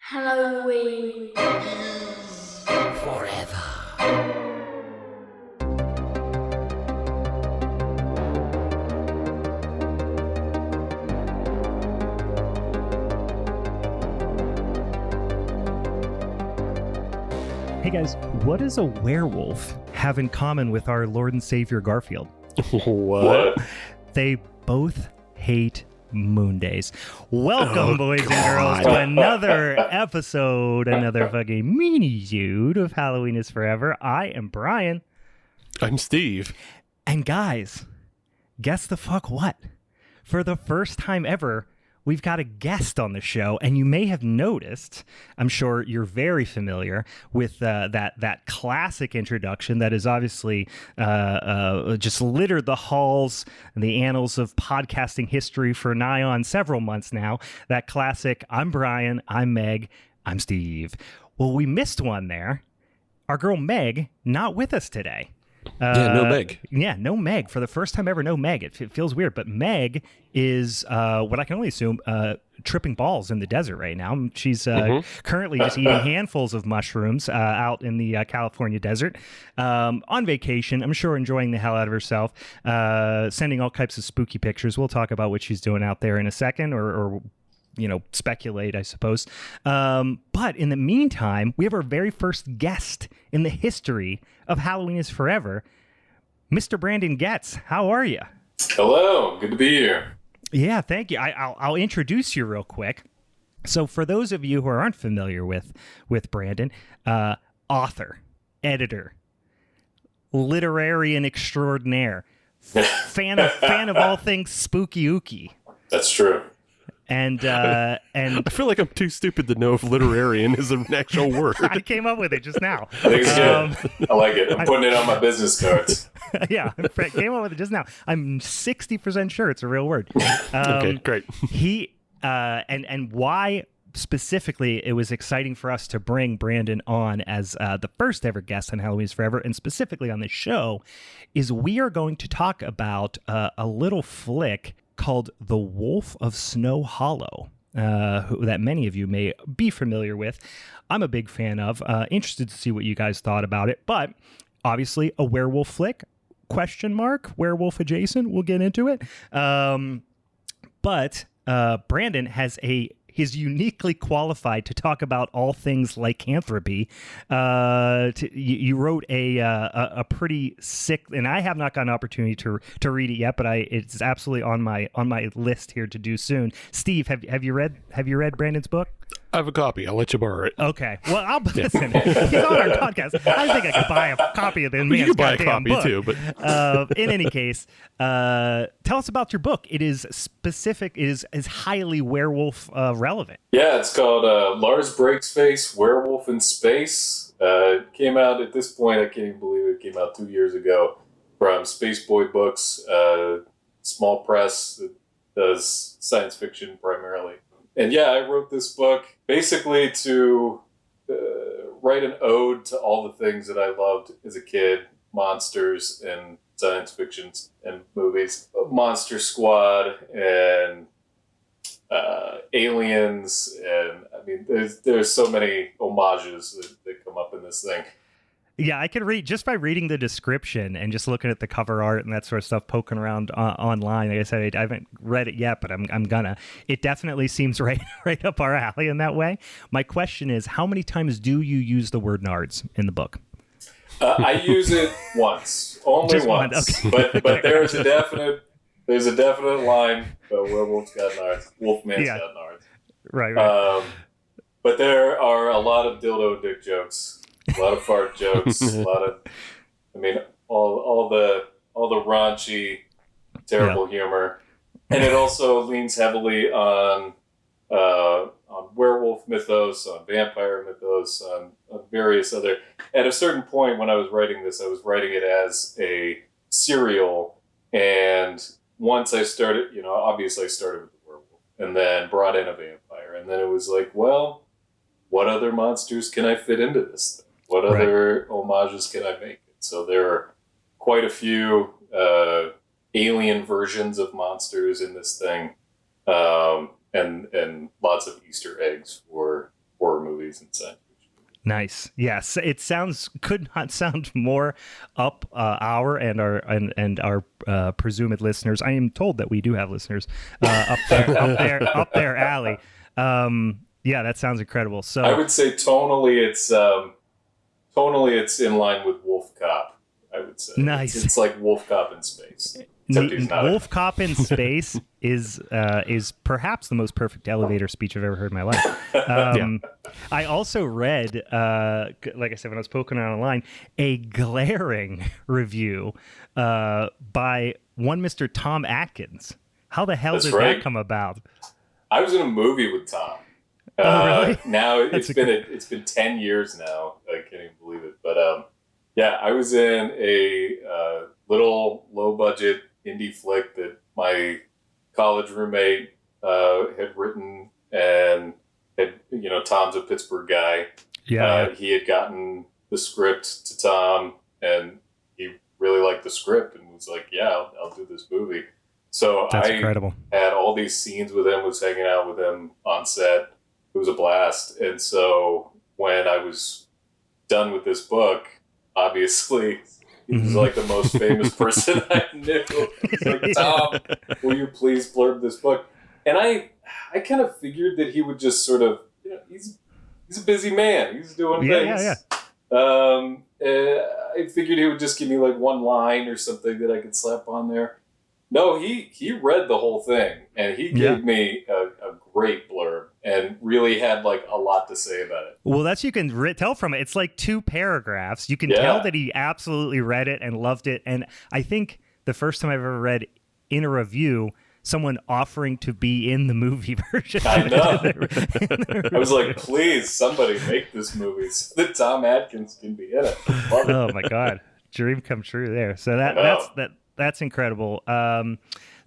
Halloween Forever. Hey guys, what does a werewolf have in common with our Lord and Savior Garfield? What? They both hate moon days. Welcome, boys and God. girls, to another episode, another fucking Minisode of Halloween is Forever. I am Brian. I'm Steve. And guys, guess the fuck what? For the first time ever, we've got a guest on the show, and you may have noticed, I'm sure you're very familiar with that classic introduction that is obviously just littered the halls and the annals of podcasting history for nigh on several months now. That classic, I'm Brian, I'm Meg, I'm Steve. Well, we missed one there. Our girl Meg, not with us today. No Meg. Yeah, no Meg. For the first time ever, no Meg. It feels weird, but Meg is what I can only assume tripping balls in the desert right now. She's currently just eating handfuls of mushrooms out in the California desert on vacation. I'm sure enjoying the hell out of herself, sending all types of spooky pictures. We'll talk about what she's doing out there in a second, or speculate, I suppose. But in the meantime, we have our very first guest in the history of Halloween is Forever, Mr. Brandon Getz. How are you? Hello, good to be here. Yeah, thank you. I'll introduce you real quick. So for those of you who aren't familiar with Brandon, author, editor, literarian extraordinaire, fan of all things spooky ooky. That's true. And I feel like I'm too stupid to know if literarian is an actual word. I came up with it just now. I think it's good. I like it. I'm putting it on my business cards. Yeah, I came up with it just now. I'm 60% sure it's a real word. Okay, great. He and why specifically it was exciting for us to bring Brandon on as the first ever guest on Halloween is Forever, and specifically on this show, is we are going to talk about a little flick called The Wolf of Snow Hollow, that many of you may be familiar with. I'm a big fan of. Interested to see what you guys thought about it. But obviously a werewolf flick, ? Werewolf adjacent. We'll get into it. But Brandon is uniquely qualified to talk about all things lycanthropy. You wrote a pretty sick, and I have not gotten an opportunity to read it yet, but it's absolutely on my list here to do soon. Steve, have you read Brandon's book? I have a copy. I'll let you borrow it. Okay. Well, listen. He's on our podcast. I think I could buy a copy of the man's You can buy a goddamn copy book. too, but In any case, tell us about your book. It is specific. It is highly werewolf relevant. Yeah, it's called Lars Breaxface Werewolf in Space. It came out at this point, I can't even believe it came out 2 years ago from Space Boy Books, small press that does science fiction primarily. And yeah, I wrote this book basically to write an ode to all the things that I loved as a kid, monsters and science fiction and movies. Monster Squad and Aliens, and I mean, there's so many homages that come up in this thing. Yeah, I can read just by reading the description and just looking at the cover art and that sort of stuff, poking around online. Like I said, I haven't read it yet, but I'm gonna. It definitely seems right up our alley in that way. My question is, how many times do you use the word nards in the book? I use it once, only Just once. one, okay. But there's a definite line. Werewolf's got nards. Wolfman's got nards. Right. But there are a lot of dildo dick jokes. A lot of fart jokes, a lot of, I mean, all the raunchy, terrible humor, and it also leans heavily on werewolf mythos, on vampire mythos, on various other. At a certain point, when I was writing this, I was writing it as a serial, and once I started, obviously I started with the werewolf, and then brought in a vampire, and then it was like, well, what other monsters can I fit into this thing? What other homages can I make? So there are quite a few alien versions of monsters in this thing, and lots of Easter eggs for recent science fiction. Nice. Yes, it could not sound more up our and our presumed listeners. I am told that we do have listeners up their alley. Yeah, that sounds incredible. So I would say tonally it's in line with Wolf Cop. I would say nice. It's like Wolf Cop in space. Except he's not. Wolf Cop in space is perhaps the most perfect elevator speech I've ever heard in my life. I also read, like I said, when I was poking around online, a glaring review by one Mr. Tom Atkins. How the hell did that come about? I was in a movie with Tom. Really? Now it's been 10 years now. I can't even believe it. But I was in a little low budget indie flick that my college roommate had written, and Tom's a Pittsburgh guy. Yeah. He had gotten the script to Tom, and he really liked the script and was like, "Yeah, I'll do this movie." So That's I incredible. had all these scenes with him, was hanging out with him on set. It was a blast. And so when I was done with this book, obviously he was like the most famous person I knew. He's like, "Tom, will you please blurb this book?" And I kind of figured that he would just sort of, he's a busy man. He's doing things. I figured he would just give me like one line or something that I could slap on there. No, he read the whole thing, and he gave me a great blurb and really had like a lot to say about it. Well, you can tell from it. It's like 2 paragraphs. You can tell that he absolutely read it and loved it. And I think the first time I've ever read in a review someone offering to be in the movie version. I know. I was like, please, somebody make this movie so that Tom Atkins can be in it. Oh my God, dream come true there. So that's incredible.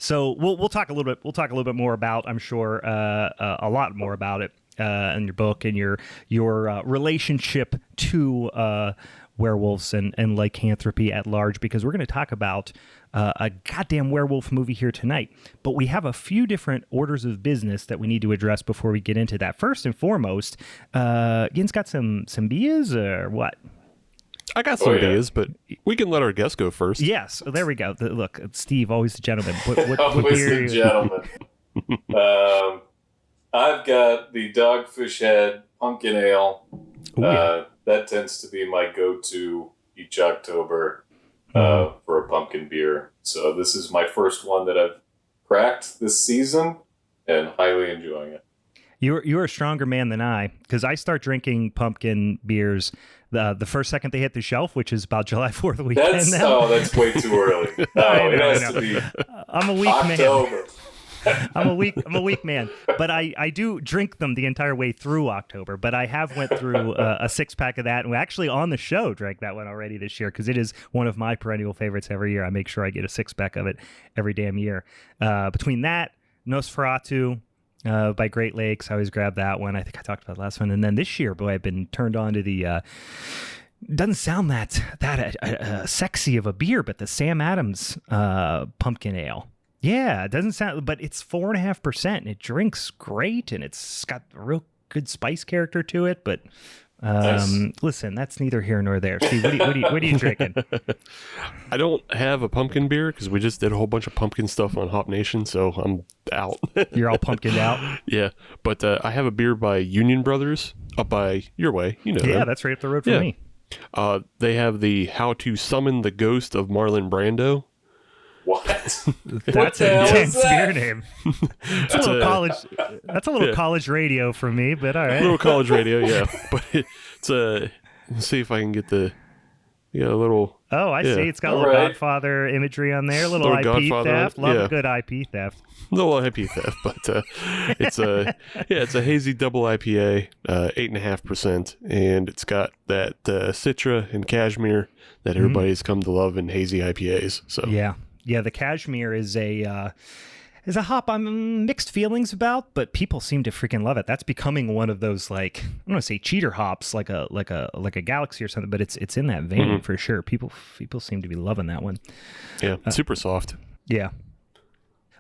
So we'll talk a little bit. We'll talk a little bit more about, I'm sure, a lot more about it in your book and your relationship to werewolves and lycanthropy at large, because we're going to talk about a goddamn werewolf movie here tonight. But we have a few different orders of business that we need to address before we get into that. First and foremost, Ian's got some beers or what? I got some ideas, but we can let our guests go first. Yes, there we go. Look, Steve, always the gentleman. What always beer? the gentleman. I've got the Dogfish Head Pumpkin Ale. That tends to be my go-to each October for a pumpkin beer. So this is my first one that I've cracked this season, and highly enjoying it. You're a stronger man than I, because I start drinking pumpkin beers the first second they hit the shelf, which is about July 4th weekend. That's way too early. No, it has to be. I'm a weak October. Man. I'm a weak man, but I do drink them the entire way through October. But I have went through a 6-pack of that, and we actually on the show drank that one already this year, because it is one of my perennial favorites every year. I make sure I get a 6-pack of it every damn year. Between that, Nosferatu by Great Lakes, I always grab that one. I think I talked about the last one, and then this year, boy, I've been turned on to the. Doesn't sound that sexy of a beer, but the Sam Adams pumpkin ale. Yeah, it doesn't sound, but it's 4.5%, and it drinks great, and it's got a real good spice character to it. But Nice. Listen, that's neither here nor there. Steve, what are you drinking? I don't have a pumpkin beer because we just did a whole bunch of pumpkin stuff on Hop Nation, so I'm out. You're all pumpkined out? Yeah, but I have a beer by Union Brothers up by your way. You know Yeah, them. that's right up the road from me. They have the How to Summon the Ghost of Marlon Brando. What? That's an intense beer name. That's a little Yeah. college radio for me, but all right. Little college radio, yeah. But it's let's see if I can get the a little. Oh, I see. It's got a All little right. Godfather imagery on there. A little Little IP Godfather, theft. Love yeah. a good IP theft. Little IP theft, but it's a hazy double IPA, 8.5%, and it's got that Citra and Cashmere that everybody's come to love in hazy IPAs. So Yeah, the Cashmere is a hop I'm mixed feelings about, but people seem to freaking love it. That's becoming one of those, like, I don't want to say cheater hops like a Galaxy or something, but it's in that vein for sure. People seem to be loving that one. yeah, super soft. Yeah.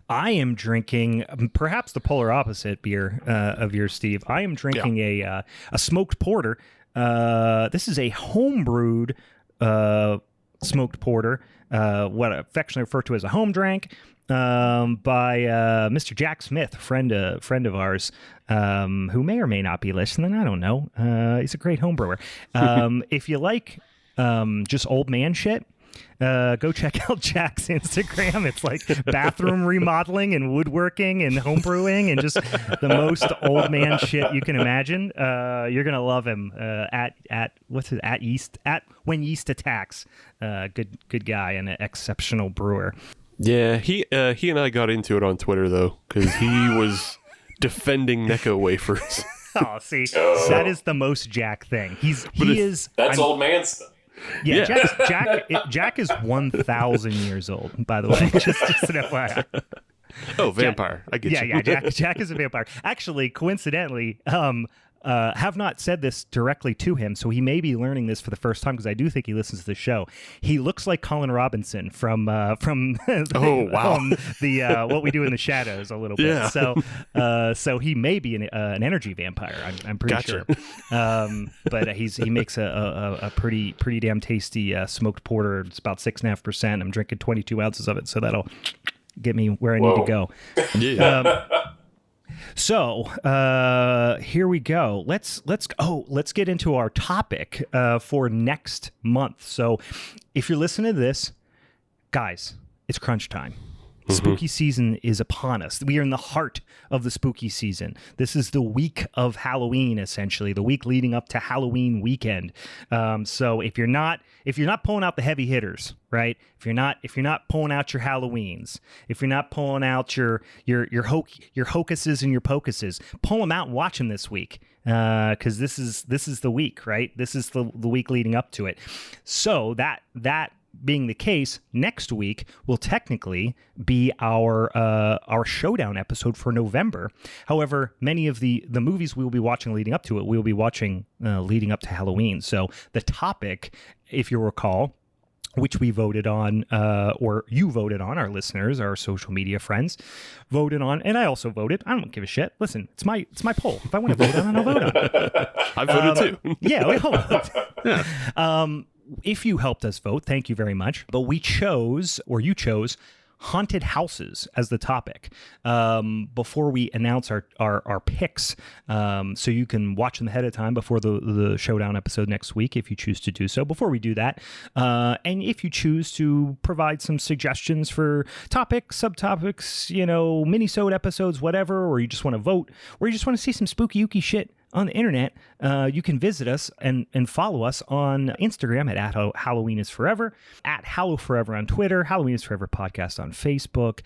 I am drinking perhaps the polar opposite beer of yours, Steve. I am drinking a smoked porter. This is a homebrewed smoked porter, what I affectionately refer to as a home drink, by Mr. Jack Smith, friend of ours, who may or may not be listening. I don't know. He's a great home brewer. If you like just old man shit, go check out Jack's Instagram. It's like bathroom remodeling and woodworking and homebrewing and just the most old man shit you can imagine. You're gonna love him. At When Yeast Attacks. Good guy and an exceptional brewer. Yeah, he and I got into it on Twitter though because he was defending Necco wafers. Oh, see, that is the most Jack thing. That's old man stuff. Yeah, Jack is 1,000 years old, by the way. Just an FYI. Oh, vampire. I get you. Yeah, Jack is a vampire. Actually, coincidentally, have not said this directly to him, so he may be learning this for the first time because I do think he listens to the show. He looks like Colin Robinson from oh wow the What We Do in the Shadows a little bit. Yeah. So he may be an energy vampire. I'm pretty sure. But he makes a pretty damn tasty smoked porter. It's about 6.5%. I'm drinking 22 ounces of it, so that'll get me where I need to go. Yeah. So here we go. Let's get into our topic for next month. So if you're listening to this, guys, it's crunch time. Spooky season is upon us. We are in the heart of the spooky season. This is the week of Halloween, essentially, the week leading up to Halloween weekend. So if you're not pulling out the heavy hitters, right? If you're not pulling out your Halloweens, if you're not pulling out your hocuses and your pocuses, pull them out and watch them this week. Because this is the week, right? This is the week leading up to it. So that being the case, next week will technically be our showdown episode for November. However, many of the movies we will be watching leading up to it, we will be watching leading up to Halloween. So the topic, if you recall, which we voted on, or you voted on, our listeners, our social media friends voted on, and I also voted. I don't give a shit. Listen, it's my poll. If I want to vote on it, I'll vote on it. I voted too. Yeah, we all voted. Yeah. If you helped us vote, thank you very much. But you chose haunted houses as the topic before we announce our picks, so you can watch them ahead of time before the showdown episode next week if you choose to do so. Before we do that, and if you choose to provide some suggestions for topics, subtopics, minisode episodes, whatever, or you just want to vote, or you just want to see some spooky ooky shit on the internet, you can visit us and follow us on Instagram at Halloween is Forever, at Hallow Forever on Twitter, Halloween is Forever podcast on Facebook.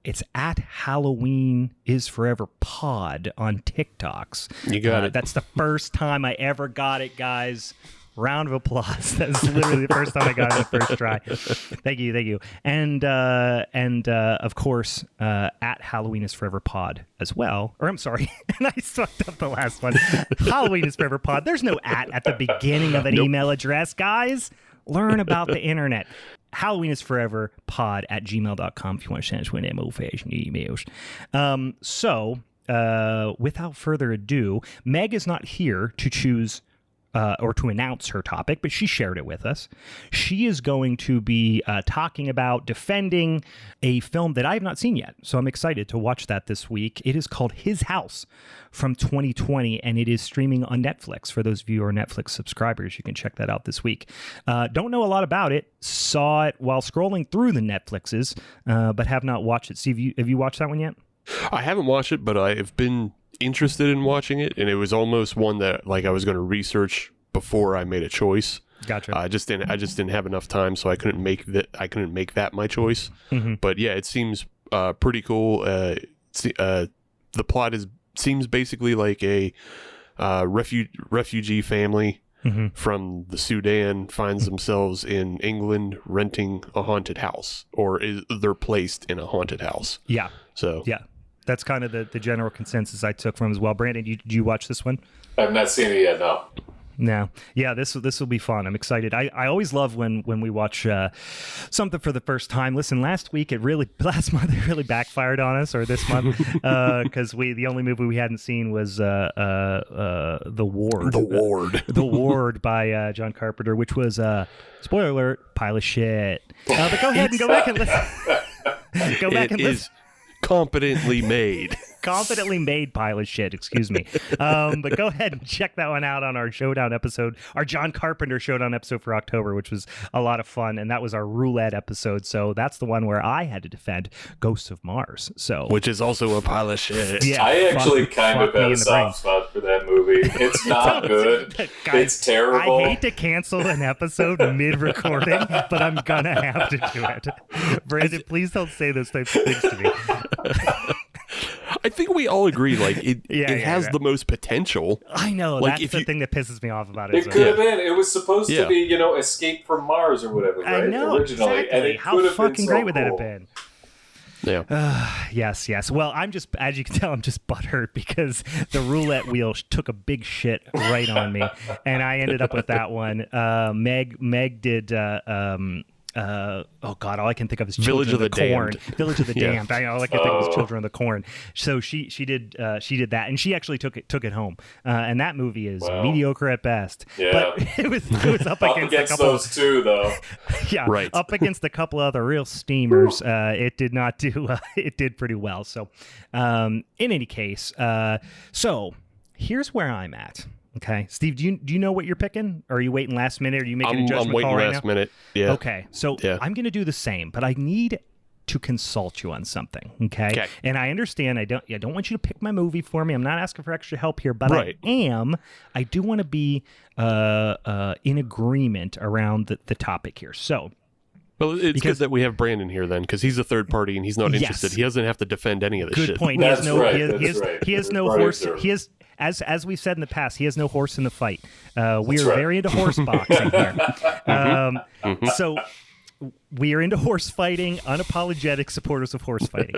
It's at Halloween is Forever pod on TikToks. You got it. That's the first time I ever got it, guys. Round of applause. That's literally the first time I got it the first try. Thank you. And of course, at Halloween is Forever pod as well. Or I'm sorry, and I sucked up the last one. Halloween is Forever pod. There's no at the beginning of an email address, guys. Learn about the internet. Halloween is Forever pod at gmail.com if you want to send us one of them old-fashioned emails. So without further ado, Meg is not here to choose or to announce her topic, but she shared it with us. She is going to be talking about defending a film that I have not seen yet, so I'm excited to watch that this week. It is called His House from 2020, and it is streaming on Netflix. For those of you who are Netflix subscribers, you can check that out this week. Don't know a lot about it. Saw it while scrolling through the Netflixes, but have not watched it. Steve, have you watched that one yet? I haven't watched it, but I have been interested in watching it, and it was almost one that I was going to research before I made a choice. Gotcha. I just didn't have enough time, so I couldn't make that my choice. Mm-hmm. But yeah, it seems pretty cool. The plot seems basically like a refugee family from the Sudan finds themselves in England renting a haunted house, or they're placed in a haunted house. Yeah. So yeah. That's kind of the general consensus I took from as well. Brandon, did you watch this one? I've not seen it yet, no. No. Yeah, this will be fun. I'm excited. I always love when we watch something for the first time. Listen, last month it really backfired on us, or this month, because the only movie we hadn't seen was The Ward. The Ward by John Carpenter, which was spoiler alert, pile of shit. But go ahead and go back and listen. Go back and listen. It is competently made. Confidently made pile of shit, excuse me. But go ahead and check that one out on our Showdown episode, our John Carpenter Showdown episode for October, which was a lot of fun, and that was our roulette episode. So that's the one where I had to defend Ghosts of Mars. So, which is also a pile of shit. Yeah, I actually kind of have a soft spot for that movie. It's not good. Guys, it's terrible. I hate to cancel an episode mid-recording, but I'm gonna have to do it. Brandon, please don't say those types of things to me. I think we all agree, like, it has the most potential. I know, like, that's the thing that pisses me off about it. It could have been. It was supposed to be, Escape from Mars or whatever, right? I know, originally. exactly. And it How could have fucking been so great would that cool. have been? Yeah. Yes. Well, I'm just, as you can tell, I'm just butthurt because the roulette wheel took a big shit right on me, and I ended up with that one. Meg did. Oh God! All I can think of is Children of the Corn. Village of the Damned. All I can think of is Children of the Corn. So she did that, and she actually took it home. And that movie is mediocre at best. Yeah. But it was up against a couple those two, though. Yeah, right. Up against a couple other real steamers. It did not do. It did pretty well. So, in any case, so here's where I'm at. Okay, Steve, do you know what you're picking? Or are you waiting last minute? Or are you making a judgment call right now? I'm waiting last minute. Yeah. Okay, so I'm going to do the same, but I need to consult you on something. Okay. And I understand. I don't want you to pick my movie for me. I'm not asking for extra help here, but I do want to be in agreement around the topic here. So. Well, it's good that we have Brandon here then, because he's a third party and he's not interested. He doesn't have to defend any of this shit. Good point. He has no horse. He has, as we've said in the past, he has no horse in the fight. We are very into horse boxing here. So we are into horse fighting, unapologetic supporters of horse fighting.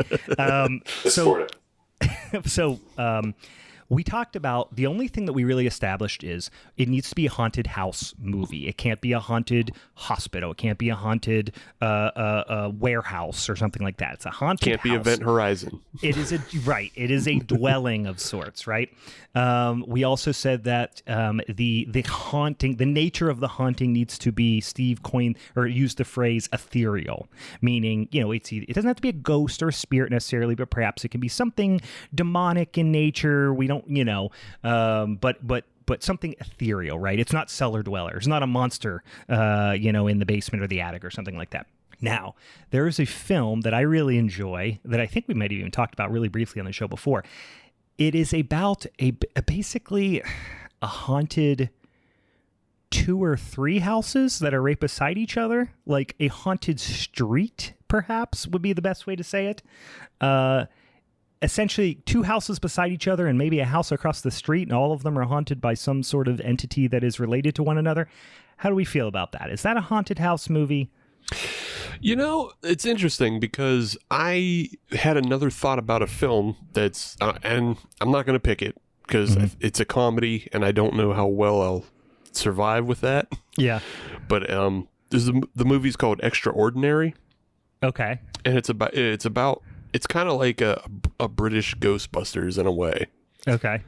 We talked about the only thing that we really established is it needs to be a haunted house movie. It can't be a haunted hospital. It can't be a haunted warehouse or something like that. It's a haunted Can't be Event Horizon. It is It is a dwelling of sorts, right? We also said that the haunting, the nature of the haunting needs to be, Steve coined or used the phrase ethereal, meaning, it doesn't have to be a ghost or a spirit necessarily, but perhaps it can be something demonic in nature. We don't, but something ethereal, right? It's not cellar dweller. It's not a monster, in the basement or the attic or something like that. Now, there is a film that I really enjoy that I think we might have even talked about really briefly on the show before. It is about basically a haunted 2 or 3 houses that are right beside each other, like a haunted street, perhaps would be the best way to say it. Essentially 2 houses beside each other and maybe a house across the street, and all of them are haunted by some sort of entity that is related to one another. How do we feel about that? Is that a haunted house movie? It's interesting because I had another thought about a film that's, and I'm not going to pick it because it's a comedy and I don't know how well I'll survive with that. Yeah. But the movie's called Extraordinary. Okay. And it's kind of like a British Ghostbusters in a way. Okay.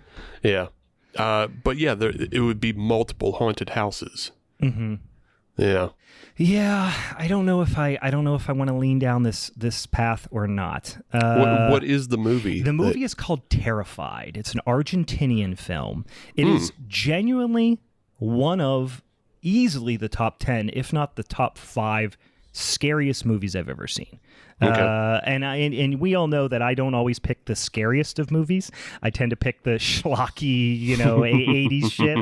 Yeah. But yeah, it would be multiple haunted houses. Mm-hmm. Yeah. Yeah, I don't know if I want to lean down this path or not. What is the movie? The movie is called Terrified. It's an Argentinian film. It is genuinely one of easily the top 10, if not the top 5 scariest movies I've ever seen. Okay. And we all know that I don't always pick the scariest of movies. I tend to pick the schlocky, 80s shit,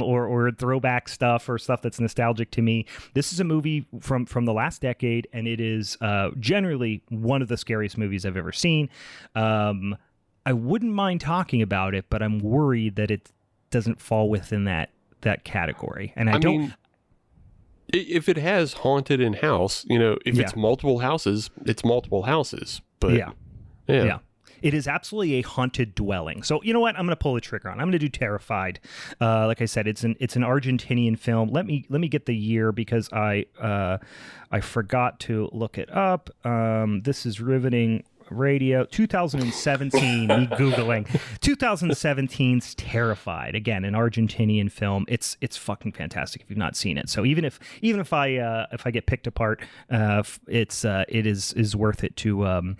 or throwback stuff or stuff that's nostalgic to me. This is a movie from the last decade, and it is generally one of the scariest movies I've ever seen. I wouldn't mind talking about it, but I'm worried that it doesn't fall within that category. And I don't. If it has haunted in house, if it's multiple houses, it's multiple houses. But yeah. It is absolutely a haunted dwelling. So you know what? I'm going to pull the trigger on. I'm going to do Terrified. Like I said, it's an Argentinian film. Let me get the year because I forgot to look it up. This is riveting radio. 2017. Me googling 2017's Terrified. Again, an Argentinian film. It's fucking fantastic if you've not seen it. So even if I get picked apart, it is worth it to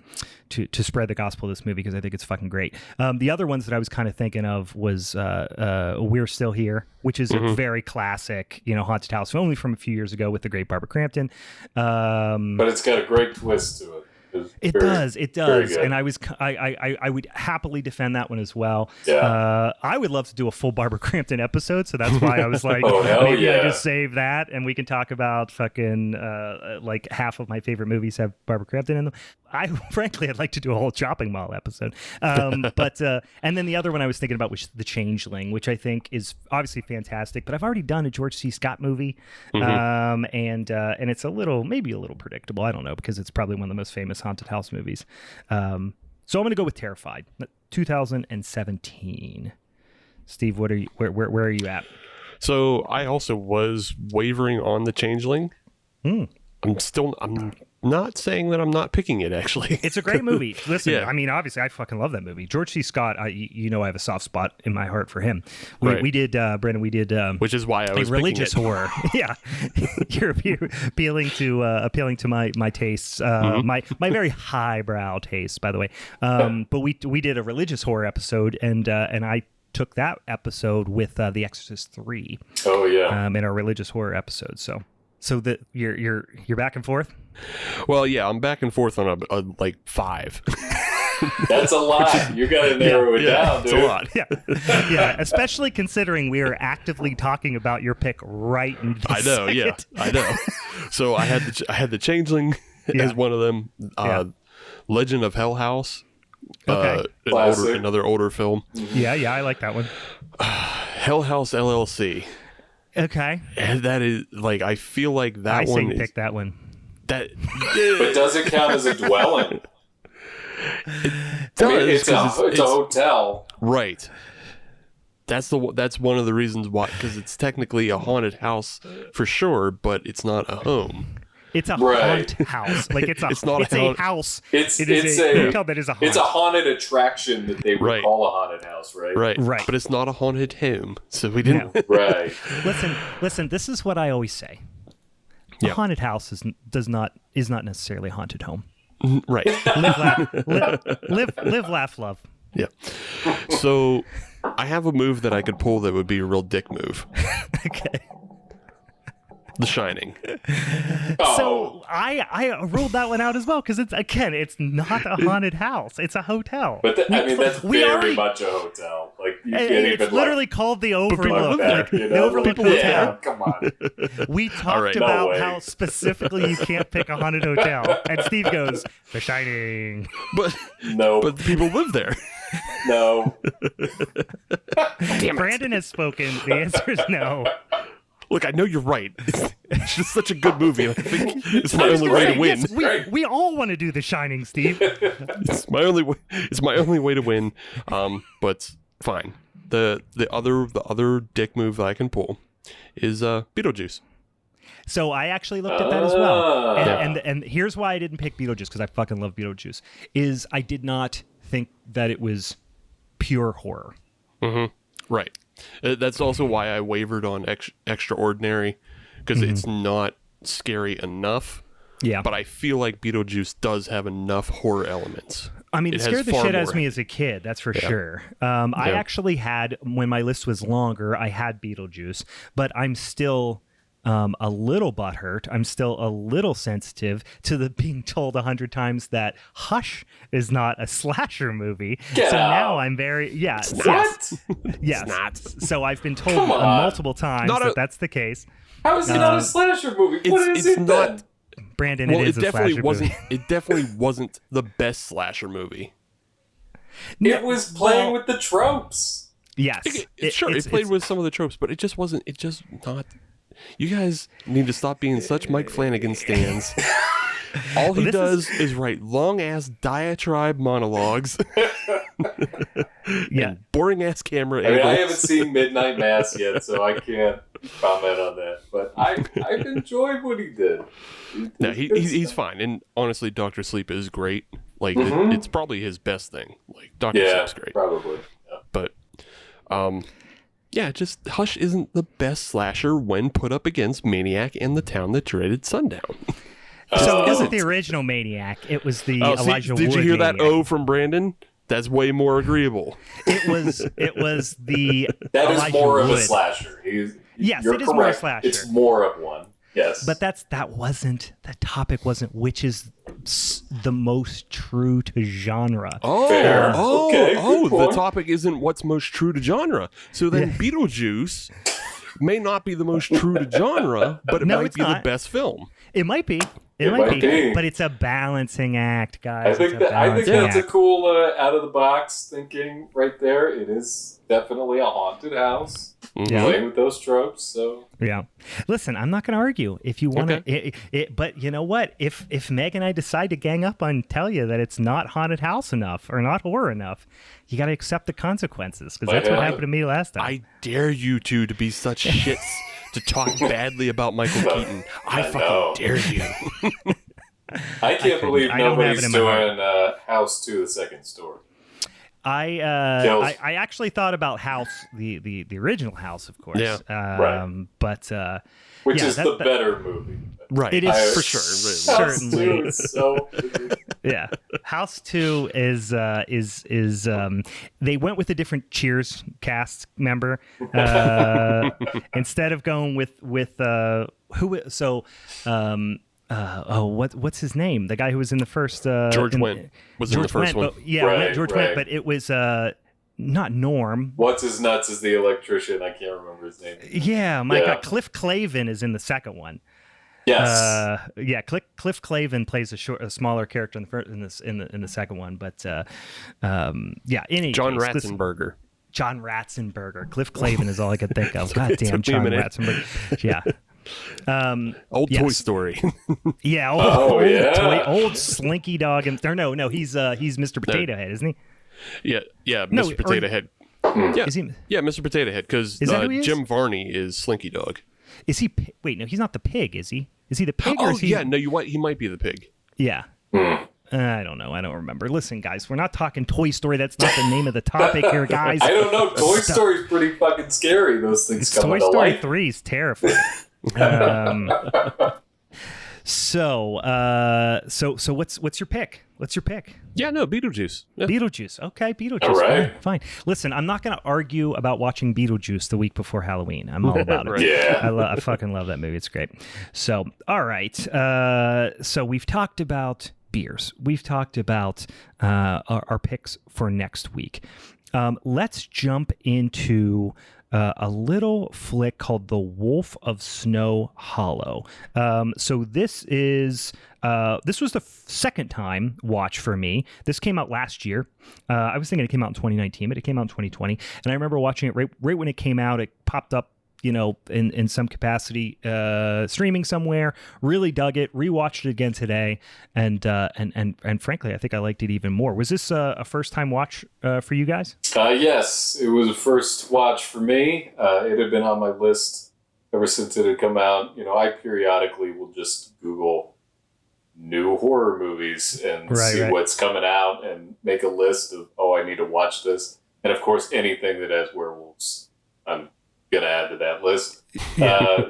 spread the gospel of this movie because I think it's fucking great. The other ones that I was kind of thinking of was We're Still Here, which is a very classic, haunted house, only from a few years ago with the great Barbara Crampton. But it's got a great twist to it. It does, and I would happily defend that one as well. Yeah. I would love to do a full Barbara Crampton episode, so that's why I was like, maybe I just save that, and we can talk about fucking like half of my favorite movies have Barbara Crampton in them. I'd like to do a whole Chopping Mall episode. But and then the other one I was thinking about was The Changeling, which I think is obviously fantastic, but I've already done a George C. Scott movie, and it's maybe a little predictable. I don't know because it's probably one of the most famous haunted house movies. So I'm going to go with Terrified, 2017. Steve, where are you at? So I also was wavering on The Changeling. I'm not saying that I'm not picking it, actually. It's a great movie. Listen, Yeah. I mean, obviously, I fucking love that movie. George C. Scott, I have a soft spot in my heart for him. Right. We did, Brandon, which is why I was a religious picking it. horror. Yeah. You're appealing to my tastes, my very highbrow tastes, by the way. But we did a religious horror episode, and I took that episode with The Exorcist 3. Oh, yeah. In our religious horror episode. So that you're back and forth? Well, yeah, I'm back and forth on a like 5. That's a lot. You got to narrow it down, dude. It's a lot. Yeah, especially considering we are actively talking about your pick right now. I know, yeah, I know. So I had the Changeling as one of them. Legend of Hell House. Okay. Another older film. Yeah, I like that one. Hell House LLC. Okay. And that is like I feel like that one. I pick that one. That. But does it count as a dwelling? It's a hotel, right? That's one of the reasons why, because it's technically a haunted house for sure, but it's not a home. It's a haunt house. Like it's a house. It's a hotel that is a haunt. It's a haunted attraction that they would call a haunted house, right? Right. But it's not a haunted home, so we didn't. No. Right. Listen. This is what I always say. A haunted house is not necessarily a haunted home. Right. Live, laugh, love. Yeah. So I have a move that I could pull that would be a real dick move. Okay. The Shining. So I ruled that one out as well because it's not a haunted house; it's a hotel. But that's very much a hotel. Like you can't even. It's literally called the Overlook. The Overlook Hotel. Yeah, come on. We talked about how specifically you can't pick a haunted hotel, and Steve goes, "The Shining." But people live there. No. Brandon has spoken. The answer is no. Look, I know you're right. It's just such a good movie. I think it's my only way to win. Yes, we all want to do The Shining, Steve. It's my only way. It's my only way to win. But fine. The other dick move that I can pull is Beetlejuice. So I actually looked at that as well, and here's why I didn't pick Beetlejuice because I fucking love Beetlejuice. Is I did not think that it was pure horror. Mm-hmm. Right. That's also why I wavered on Extraordinary, because it's not scary enough. Yeah. But I feel like Beetlejuice does have enough horror elements. I mean, it scared the shit out of me as a kid, that's for sure. I actually had, when my list was longer, I had Beetlejuice, but I'm still a little butthurt. I'm still a little sensitive to the being told 100 times that Hush is not a slasher movie. Now I'm very yes. It's not. So I've been told multiple times that's the case. How is it not a slasher movie? What is it then? Brandon, it is a slasher movie. It definitely wasn't the best slasher movie. It was playing with the tropes. Yes. It played with some of the tropes, but it just wasn't. You guys need to stop being such Mike Flanagan stans. All he does is write long-ass diatribe monologues. Yeah. Boring-ass camera I mean, I angles. haven't seen Midnight Mass yet, so I can't comment on that. But I've enjoyed what he did. No, he's fine. And honestly, Dr. Sleep is great. Like, it's probably his best thing. Like, Dr. Sleep's great. Probably. Yeah. But, yeah, just Hush isn't the best slasher when put up against Maniac and the Town That Dreaded Sundown. So it wasn't the original Maniac. It was the Elijah Wood. Did you hear that Maniac. O from Brandon? That's way more agreeable. It was the That is Elijah more of a Wood. slasher. Yes, you're it is correct. more a slasher. It's more of one. Yes. But that topic wasn't which is the most true to genre. Fair. Okay, good the point. topic isn't what's most true to genre. So then Beetlejuice may not be the most true to genre, but it might be the best film. It might be. It might be. But it's a balancing act, guys. I think that's a cool out of the box thinking right there. It is definitely a haunted house. Playing with those tropes. So yeah. Listen, I'm not going to argue if you want to. But you know what? If Meg and I decide to gang up on tell you that it's not haunted house enough or not horror enough, you got to accept the consequences because that's what happened to me last time. I dare you two to be such shits to talk badly about Michael Keaton. I fucking dare you. I can't believe nobody's doing House 2: The Second Story. I actually thought about House, the original House, of course. Yeah. Right. But which is the better movie. Right. It is for sure. Certainly. House 2 is so Yeah. House 2 is they went with a different Cheers cast member instead of going with who what's his name? The guy who was in the first George Wendt was in the first one. George Wendt, but it was not Norm. What's his nuts is the electrician. I can't remember his name. Yeah, my God, Cliff Clavin is in the second one. Yes. Cliff Clavin plays a smaller character in the second one, but John Ratzenberger. John Ratzenberger. Cliff Clavin is all I could think of. God damn, John Ratzenberger. Yeah. Old Toy Story. Yeah. Old Slinky Dog. He's Mr. Potato Head, isn't he? Yeah. Mr. Potato Head. Yeah. Is he? Yeah, Mr. Potato Head. Because Jim Varney is Slinky Dog. Is he? Wait, no, he's not the pig, is he? Is he the pig? Or is he... yeah. No, he might be the pig. Yeah. I don't know. I don't remember. Listen, guys, we're not talking Toy Story. That's not the name of the topic here, guys. I don't know. Toy Story's pretty fucking scary. Those things coming to life. Toy Story 3 is terrifying. So what's your pick? What's your pick? Yeah, no, Beetlejuice. Yeah. Beetlejuice. Okay, Beetlejuice. All right. Fine. Listen, I'm not going to argue about watching Beetlejuice the week before Halloween. I'm all about it. Right. Yeah. I fucking love that movie. It's great. So, all right. So we've talked about beers. We've talked about our picks for next week. Let's jump into a little flick called The Wolf of Snow Hollow. So this was the second time watch for me. This came out last year. I was thinking it came out in 2019, but it came out in 2020. And I remember watching it right when it came out. It popped up, in some capacity, streaming somewhere. Really dug it. Rewatched it again today, and frankly, I think I liked it even more. Was this a first time watch for you guys? Yes, it was a first watch for me. It had been on my list ever since it had come out. I periodically will just Google new horror movies and see what's coming out and make a list of, I need to watch this. And of course, anything that has werewolves, I'm gonna add to that list.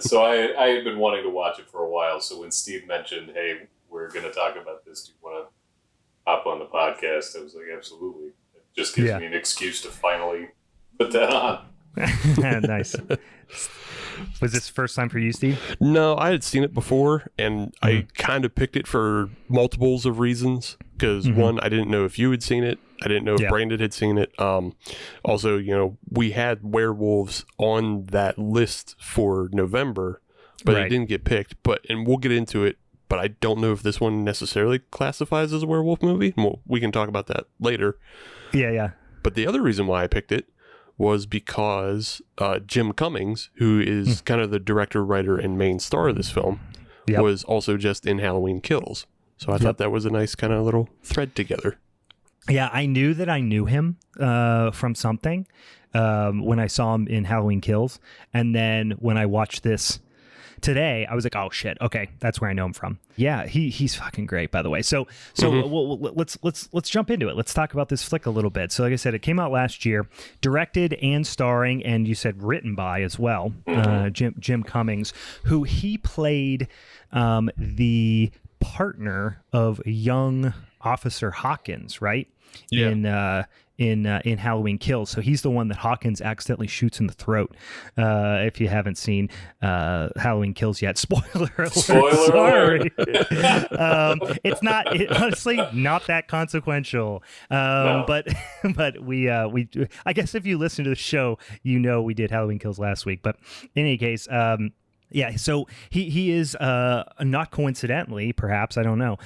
So I had been wanting to watch it for a while. So when Steve mentioned, "Hey, we're gonna talk about this. Do you want to hop on the podcast?" I was like, "Absolutely." It just gives me an excuse to finally put that on. Nice. Was this first time for you, Steve? No, I had seen it before, and I kind of picked it for multiples of reasons. Because one, I didn't know if you had seen it. I didn't know if Brandon had seen it. Also, we had werewolves on that list for November, but it didn't get picked. And we'll get into it. But I don't know if this one necessarily classifies as a werewolf movie. Well, we can talk about that later. Yeah. But the other reason why I picked it was because Jim Cummings, who is kind of the director, writer, and main star of this film, was also just in Halloween Kills. So I thought that was a nice kind of little thread together. Yeah, I knew that I knew him from something when I saw him in Halloween Kills. And then when I watched this today, I was like, oh shit, okay, that's where I know him from. Yeah, he's fucking great, by the way. So let's jump into it. Let's talk about this flick a little bit. So like I said, it came out last year, directed and starring, and you said written by as well, Jim Cummings, who he played the partner of young Officer Hawkins, right? Yeah. In Halloween Kills. So he's the one that Hawkins accidentally shoots in the throat. If you haven't seen Halloween Kills yet, spoiler alert. Sorry. It's honestly not that consequential. No. But we I guess if you listen to the show, you know we did Halloween Kills last week. But in any case, yeah, so he is, not coincidentally, perhaps, I don't know,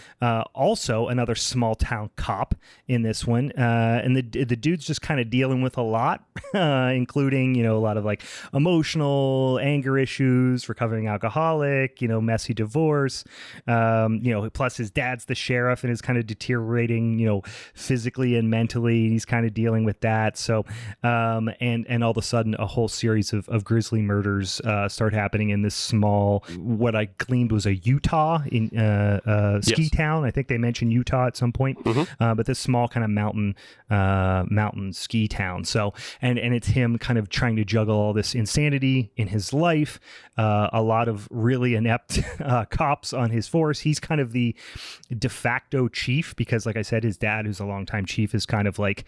also another small town cop in this one. And the dude's just kind of dealing with a lot, including, a lot of like emotional anger issues, recovering alcoholic, messy divorce, plus his dad's the sheriff and is kind of deteriorating, physically and mentally. He's kind of dealing with that. So, and all of a sudden a whole series of grisly murders start happening in this small, what I gleaned was a Utah in ski town. I think they mentioned Utah at some point, but this small kind of mountain ski town. So, and it's him kind of trying to juggle all this insanity in his life, a lot of really inept cops on his force. He's kind of the de facto chief because, like I said, his dad, who's a longtime chief, is kind of like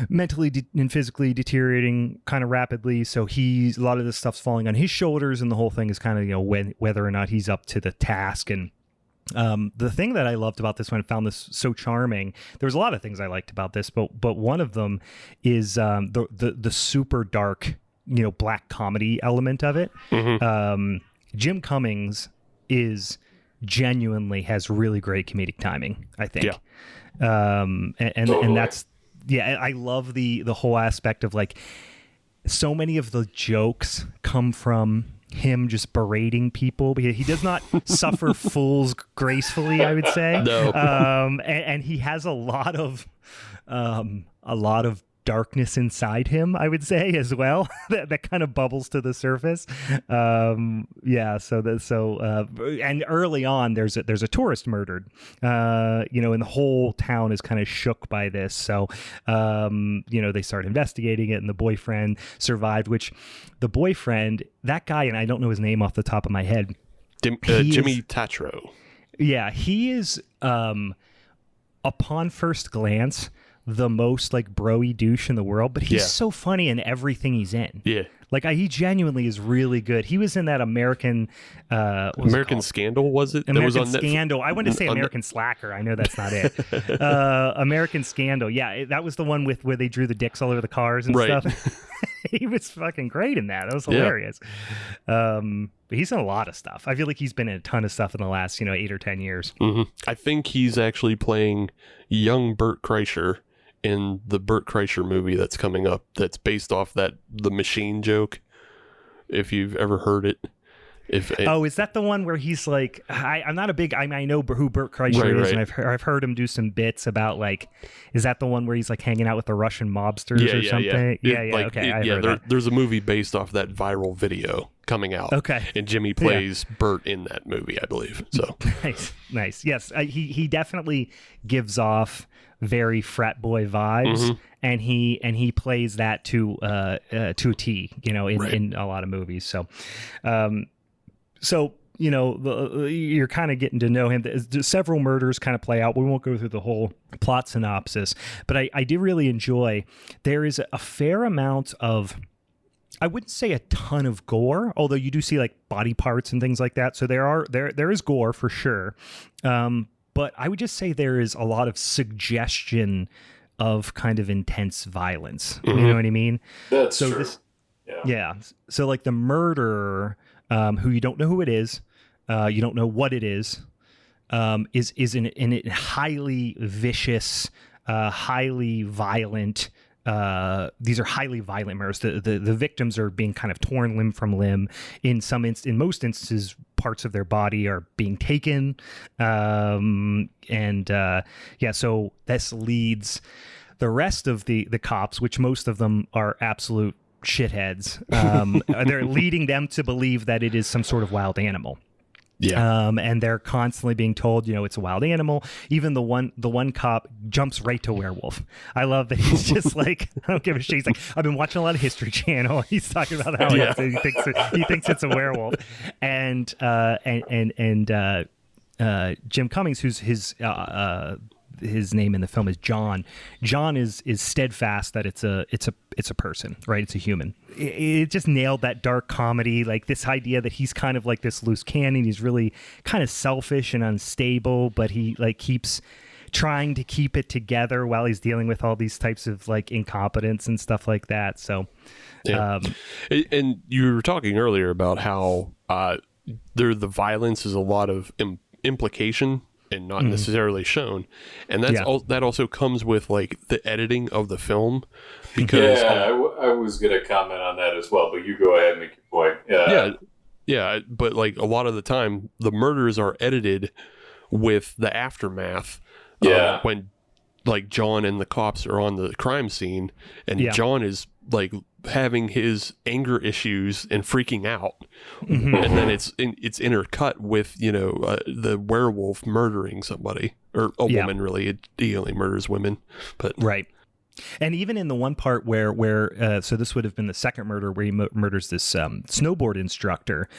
mentally and physically deteriorating kind of rapidly. So a lot of this stuff's falling on his shoulders, and the whole thing is kind of, whether or not he's up to the task. And the thing that I loved about this one, I found this so charming. There was a lot of things I liked about this, but one of them is the super dark, black comedy element of it. Jim Cummings genuinely has really great comedic timing, I think. Yeah. And that's, I love the whole aspect of like, so many of the jokes come from him just berating people because he does not suffer fools gracefully, I would say. No. And he has a lot of darkness inside him, I would say, as well, that kind of bubbles to the surface. And early on there's a tourist murdered, and the whole town is kind of shook by this. So, they start investigating it, and the boyfriend survived, which the boyfriend, that guy, and I don't know his name off the top of my head. Jimmy Tatro. Yeah, he is, upon first glance, the most like bro-y douche in the world, but he's so funny in everything he's in. Yeah. Like he genuinely is really good. He was in that American Scandal, was it? American Scandal. I wanted to say American Slacker. I know that's not it. American Scandal. Yeah, that was the one where they drew the dicks all over the cars and stuff. He was fucking great in that. That was hilarious. But he's in a lot of stuff. I feel like he's been in a ton of stuff in the last 8 or 10 years. I think he's actually playing young Bert Kreischer in the Bert Kreischer movie that's coming up, that's based off the machine joke, if you've ever heard it. Is that the one where he's like, I'm not a big, I know who Bert Kreischer is, and I've heard him do some bits about like, is that the one where he's like hanging out with the Russian mobsters or something? Yeah. There's a movie based off that viral video coming out. Okay. And Jimmy plays Bert in that movie, I believe. So nice. Yes, he definitely gives off very frat boy vibes, and he plays that to a T, in a lot of movies. So, you're kind of getting to know him. Several murders kind of play out. We won't go through the whole plot synopsis, but I do really enjoy. There is a fair amount of, I wouldn't say a ton of gore, although you do see like body parts and things like that. So there is gore for sure. But I would just say there is a lot of suggestion of kind of intense violence. You know what I mean? That's true. Yeah. So like the murderer, who you don't know who it is, you don't know what it is in a highly vicious, highly violent highly violent murders. The victims are being kind of torn limb from limb. In most instances, parts of their body are being taken. So this leads the rest of the cops, which most of them are absolute shitheads. They're leading them to believe that it is some sort of wild animal. Yeah. And they're constantly being told, it's a wild animal. Even the one cop jumps right to werewolf. I love that he's just like, I don't give a shit. He's like, I've been watching a lot of History Channel. He's talking about how he thinks it's a werewolf. And Jim Cummings, who's his name in the film is John. John is steadfast that it's a person, right? It's a human. It just nailed that dark comedy, like this idea that he's kind of like this loose cannon. He's really kind of selfish and unstable, but he like keeps trying to keep it together while he's dealing with all these types of like incompetence and stuff like that. So, and you were talking earlier about how the violence is a lot of implication and not necessarily shown, and that also comes with like the editing of the film, because I was gonna comment on that as well, but you go ahead and make your point. But like a lot of the time the murders are edited with the aftermath, when like John and the cops are on the crime scene, and John is like having his anger issues and freaking out, and then it's intercut with the werewolf murdering somebody, or a woman. Really, he only murders women, but right. And even in the one part where so this would have been the second murder where he murders this snowboard instructor,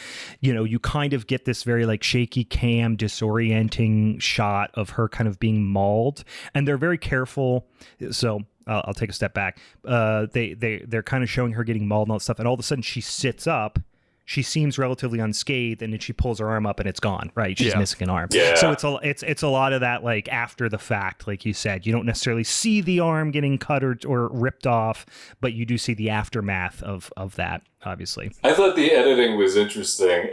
you kind of get this very like shaky cam, disorienting shot of her kind of being mauled, and they're very careful. So I'll take a step back. They're kind of showing her getting mauled and all that stuff, and all of a sudden she sits up. She seems relatively unscathed, and then she pulls her arm up, and it's gone. Right, she's missing an arm. Yeah. So it's a lot of that, like after the fact, like you said, you don't necessarily see the arm getting cut or ripped off, but you do see the aftermath of that. Obviously, I thought the editing was interesting.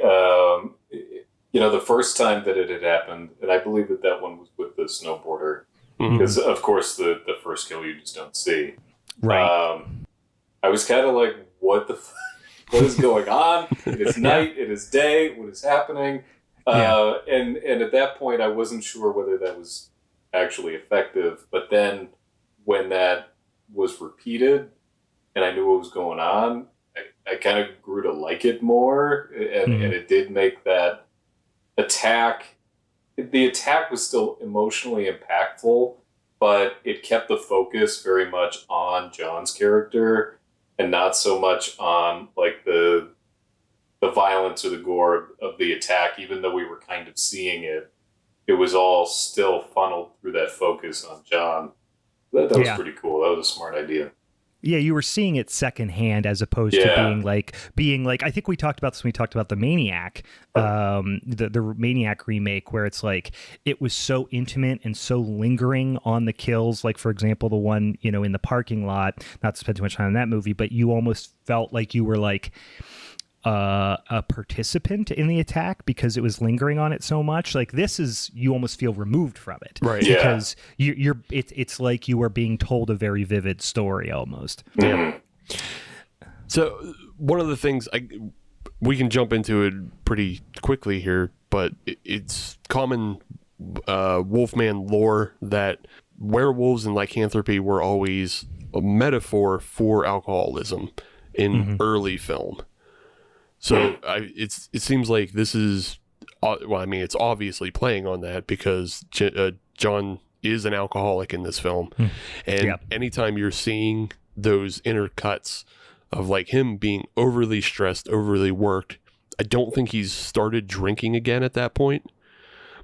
The first time that it had happened, and I believe that one was with the snowboarder, because of course the first kill you just don't see. Right. I was kind of like, what the. What is going on? It is night. It is day. What is happening? And at that point, I wasn't sure whether that was actually effective. But then, when that was repeated, and I knew what was going on, I kind of grew to like it more. And it did make that attack. The attack was still emotionally impactful, but it kept the focus very much on John's character, and not so much on like the violence or the gore of the attack. Even though we were kind of seeing it, it was all still funneled through that focus on John. That was pretty cool. That was a smart idea. Yeah, you were seeing it secondhand as opposed to being like. I think we talked about this when we talked about the Maniac, the Maniac remake, where it's like it was so intimate and so lingering on the kills. Like, for example, the one in the parking lot. Not to spend too much time on that movie, but you almost felt like you were like a participant in the attack because it was lingering on it so much. Like this is, you almost feel removed from it, right? Because it's like you are being told a very vivid story almost. Yeah. So one of the things we can jump into it pretty quickly here, but it's common Wolfman lore that werewolves and lycanthropy were always a metaphor for alcoholism in early film. So it seems like this is, it's obviously playing on that because John is an alcoholic in this film. And anytime you're seeing those intercuts of like him being overly stressed, overly worked, I don't think he's started drinking again at that point.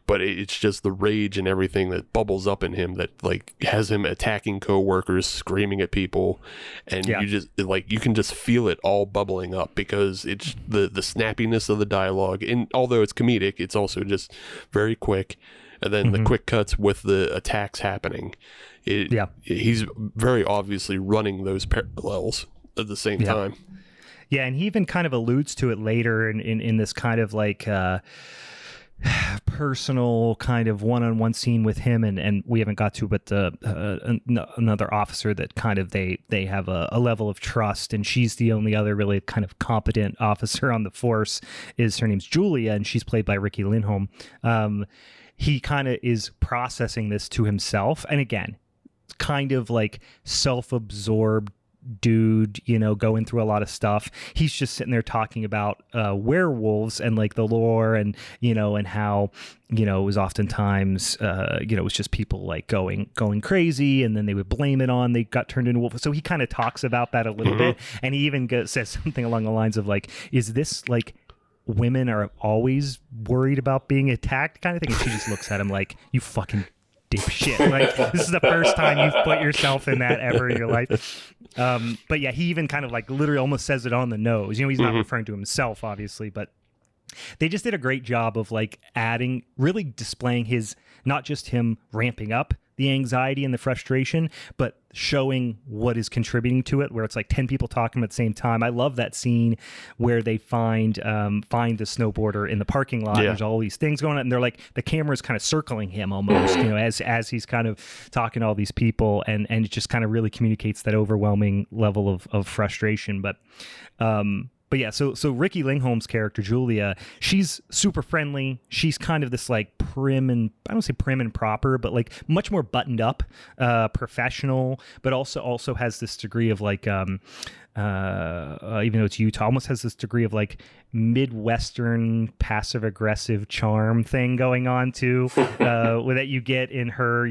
But it's just the rage and everything that bubbles up in him that like has him attacking coworkers, screaming at people, and you just like you can just feel it all bubbling up because it's the snappiness of the dialogue. And although it's comedic, it's also just very quick. And then the quick cuts with the attacks happening. He's very obviously running those parallels at the same time. Yeah, and he even kind of alludes to it later in this kind of like personal kind of one-on-one scene with him, and we haven't got to, but another officer that kind of they have a level of trust, and she's the only other really kind of competent officer on the force. Her name's Julia, and she's played by Ricky Lindholm. He kind of is processing this to himself, and again, kind of like self-absorbed dude, going through a lot of stuff. He's just sitting there talking about werewolves and like the lore, and and how it was oftentimes it was just people like going crazy, and then they would blame it on they got turned into wolves. So he kind of talks about that a little bit, and he even says something along the lines of like, is this like women are always worried about being attacked kind of thing? And she just looks at him like, you fucking dipshit. Like, this is the first time you've put yourself in that ever in your life. But yeah, he even kind of like literally almost says it on the nose. He's not referring to himself, obviously, but they just did a great job of like really displaying his, not just him ramping up the anxiety and the frustration, but showing what is contributing to it, where it's like 10 people talking at the same time. I love that scene where they find the snowboarder in the parking lot. There's all these things going on, and they're like, the camera's kind of circling him almost, as he's kind of talking to all these people, and it just kind of really communicates that overwhelming level of frustration. But yeah, so Ricky Lindholm's character, Julia, she's super friendly. She's kind of this like prim and, I don't say prim and proper, but like much more buttoned up, professional, but also has this degree of like, even though it's Utah, almost has this degree of like Midwestern passive aggressive charm thing going on too, that you get in her,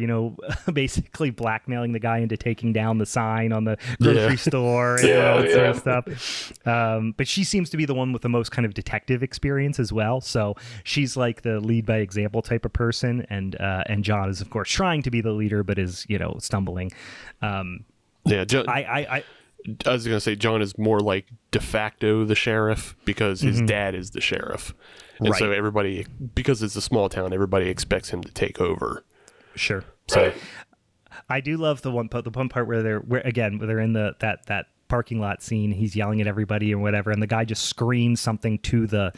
basically blackmailing the guy into taking down the sign on the grocery store and all that sort of stuff. But she seems to be the one with the most kind of detective experience as well. So she's like the lead by example type of person, and John is of course trying to be the leader, but is stumbling. John, I was going to say John is more like de facto the sheriff because his dad is the sheriff. And so everybody, because it's a small town, everybody expects him to take over. Sure. So I do love the one part where they're in that parking lot scene. He's yelling at everybody and whatever, and the guy just screams something to the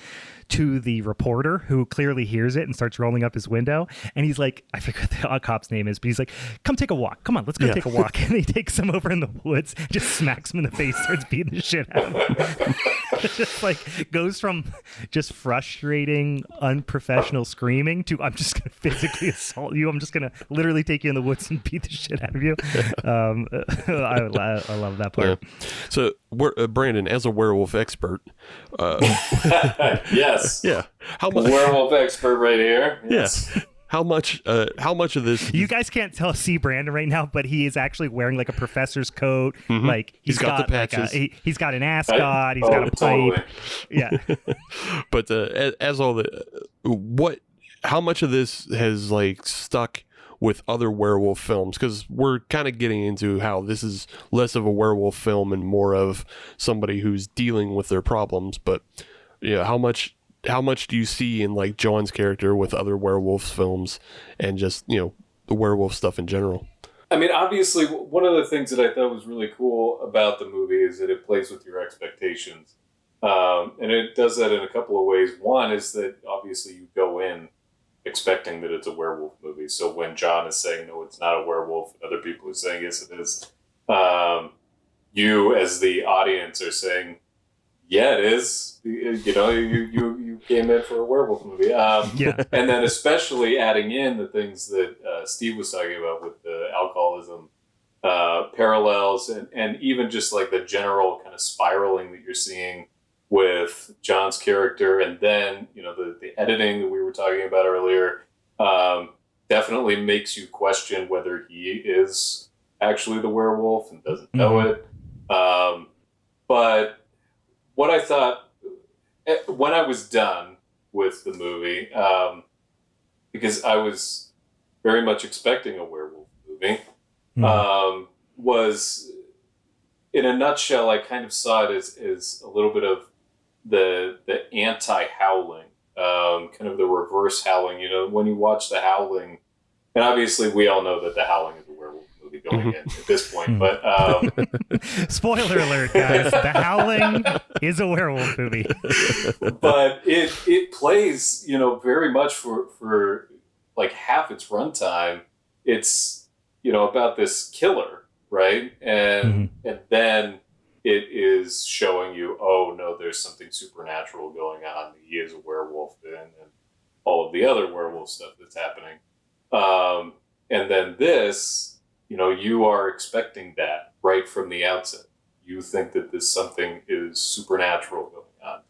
reporter, who clearly hears it and starts rolling up his window, and he's like, I forget what the cop's name is, but he's like, come take a walk, come on, let's go take a walk. And he takes him over in the woods, just smacks him in the face, starts beating the shit out of him. Just like goes from just frustrating unprofessional screaming to, I'm just gonna physically assault you, I'm just gonna literally take you in the woods and beat the shit out of you. I love that part. So Brandon, as a werewolf expert, yes, how much werewolf expert right here? Yes. How much of this? You guys can't see Brandon right now, but he is actually wearing like a professor's coat. Like he's got the patches. Like he's got an ascot. He's got a pipe. Totally. Yeah. But as all how much of this has like stuck with other werewolf films? Because we're kind of getting into how this is less of a werewolf film and more of somebody who's dealing with their problems. But how much do you see in like John's character with other werewolf films and just the werewolf stuff in general? I mean, obviously, one of the things that I thought was really cool about the movie is that it plays with your expectations, and it does that in a couple of ways. One is that obviously you go in expecting that it's a werewolf movie. So when John is saying, no, it's not a werewolf, and other people are saying, yes, it is, you as the audience are saying, yeah, it is. You came in for a werewolf movie. And then especially adding in the things that Steve was talking about with the alcoholism parallels, and even just like the general kind of spiraling that you're seeing with John's character, and then the editing that we were talking about earlier definitely makes you question whether he is actually the werewolf and doesn't know it. But what I thought when I was done with the movie, because I was very much expecting a werewolf movie, was, in a nutshell, I kind of saw it as a little bit of the anti-Howling, kind of the reverse Howling. When you watch The Howling, and obviously we all know that The Howling is a werewolf movie. movie going in at this point. But spoiler alert, guys: The Howling is a werewolf movie. But it plays, very much for like half its runtime. It's about this killer, right? And then it is showing you, oh no, there's something supernatural going on. He is a werewolf then, and all of the other werewolf stuff that's happening. And then this, you are expecting that right from the outset. You think that this something is supernatural going on.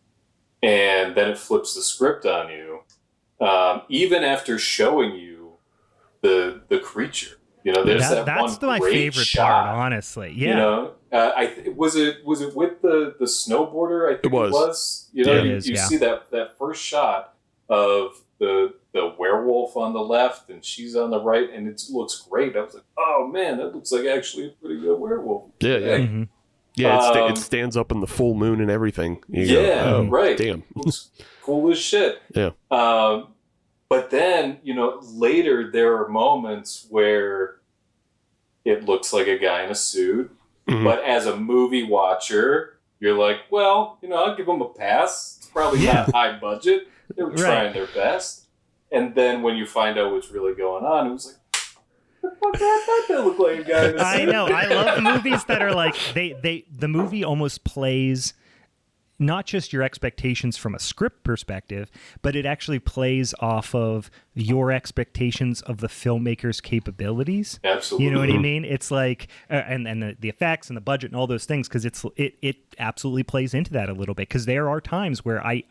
And then it flips the script on you, even after showing you the creature. There's that's my favorite shot, part, honestly. Yeah. Was it with the snowboarder? I think it was. You see that first shot of the werewolf on the left and she's on the right, and it looks great. I was like, oh man, that looks like actually a pretty good werewolf. Yeah. Yeah, it stands up in the full moon and everything. Right. Damn. Looks cool as shit. Yeah. But then, later there are moments where it looks like a guy in a suit. But as a movie watcher, you're like, well, I'll give them a pass. It's probably not high budget. They were trying their best. And then when you find out what's really going on, it was like, the fuck that look like a guy in a suit. I know. I love movies that are like, the movie almost plays not just your expectations from a script perspective, but it actually plays off of your expectations of the filmmaker's capabilities. Absolutely. You know what I mean? It's like, and the effects and the budget and all those things, because it absolutely plays into that a little bit. Because there are times where I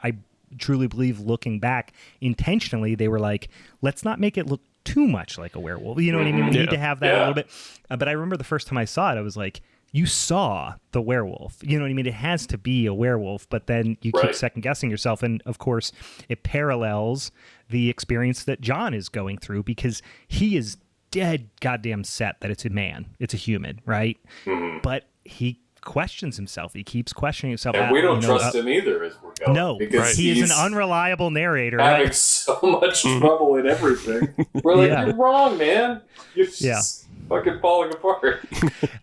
truly believe, looking back, intentionally, they were like, let's not make it look too much like a werewolf. You know what I mean? We need to have that a little bit. But I remember the first time I saw it, I was like, you saw the werewolf. You know what I mean? It has to be a werewolf, but then you keep second guessing yourself. And of course, it parallels the experience that John is going through, because he is dead goddamn set that it's a man. It's a human, right? But he questions himself. He keeps questioning himself. And we don't trust him either as we're going. No, because he is an unreliable narrator. Having so much trouble in everything. We're like, you're wrong, man. You're just fucking falling apart.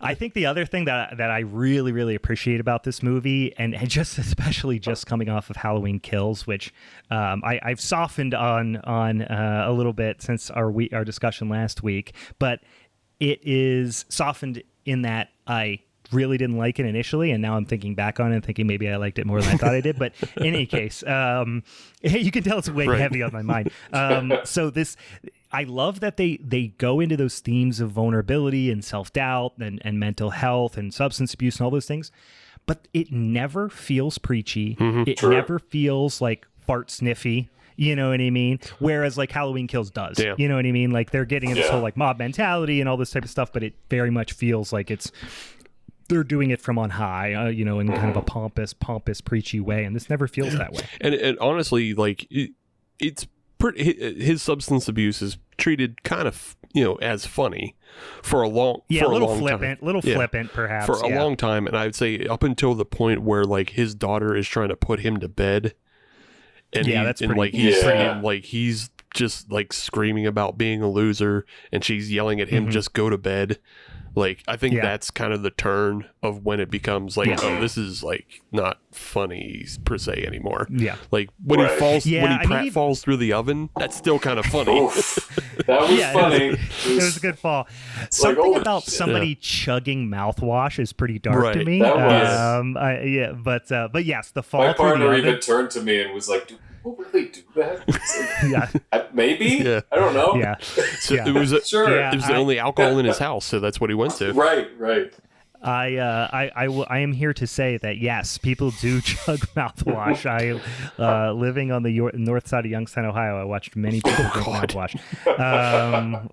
I think the other thing that I really, really appreciate about this movie, and just especially just coming off of Halloween Kills, which I've softened on a little bit since our discussion last week, but it is softened in that I really didn't like it initially, and now I'm thinking back on it and thinking maybe I liked it more than I thought I did. But in any case, you can tell it's weighing heavy on my mind. So this, I love that they go into those themes of vulnerability and self-doubt and mental health and substance abuse and all those things, but it never feels preachy. It never feels like fart sniffy. You know what I mean? Whereas like Halloween Kills does. Yeah. You know what I mean? Like they're getting into this whole like mob mentality and all this type of stuff, but it very much feels like they're doing it from on high, in kind of a pompous, preachy way, and this never feels that way. And honestly, like it's pretty. His substance abuse is treated kind of, as funny for a long, flippant, perhaps for a long time. And I'd say up until the point where like his daughter is trying to put him to bed, and he's just like screaming about being a loser, and she's yelling at him, just go to bed. Like, I think that's kind of the turn of when it becomes like, oh, this is like not funny per se anymore. Yeah. Like when he falls, falls through the oven, that's still kind of funny. That was funny. It was a good fall. Something about somebody chugging mouthwash is pretty dark to me. That was. But yes, the fall. My partner through the even turned to me and was like, "Do people really do that?" Maybe. Yeah. I don't know. Yeah. So it was the only alcohol in his house, so that's what he went to. Right. I am here to say that yes, people do chug mouthwash. Living on the north side of Youngstown, Ohio, I watched many people drink mouthwash,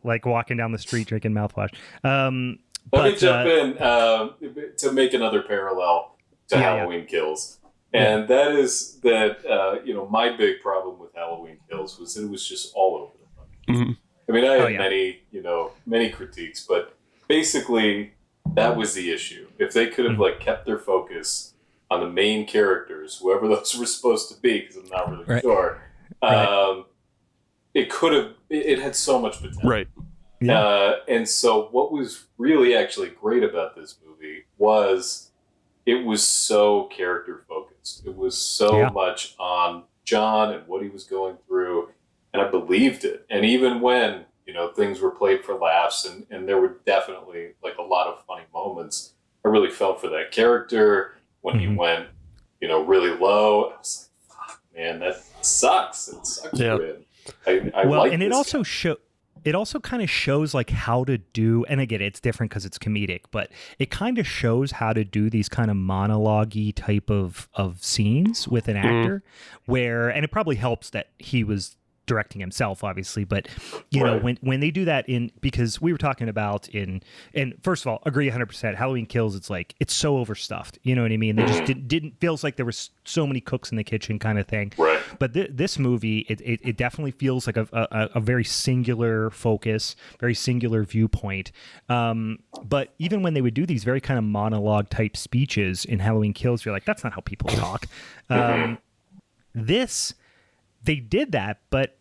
like walking down the street drinking mouthwash. Let me jump in to make another parallel to Halloween Kills, and that is that my big problem with Halloween Kills was that it was just all over the place. I mean, I had many critiques, but basically. That was the issue. If they could have kept their focus on the main characters, whoever those were supposed to be, because I'm not really sure, it could have. It had so much potential. Right. And so what was really actually great about this movie was it was so character focused. It was so much on John and what he was going through, and I believed it. And even when, things were played for laughs and there were definitely like a lot of funny moments, I really felt for that character when he went, really low. I was like, fuck, man, that sucks. It sucks for him. I like and this it also kind of shows like how to do, and again, it's different because it's comedic, but it kind of shows how to do these kind of monologue-y type of scenes with an actor and it probably helps that he was directing himself, obviously, but when they do that because we were talking about and first of all, agree 100%, Halloween Kills, it's so overstuffed, you know what I mean? They just didn't feels like there was so many cooks in the kitchen kind of thing. Right. But this movie, it definitely feels like a very singular focus, very singular viewpoint. But even when they would do these very kind of monologue type speeches in Halloween Kills, you're like, that's not how people talk. They did that, but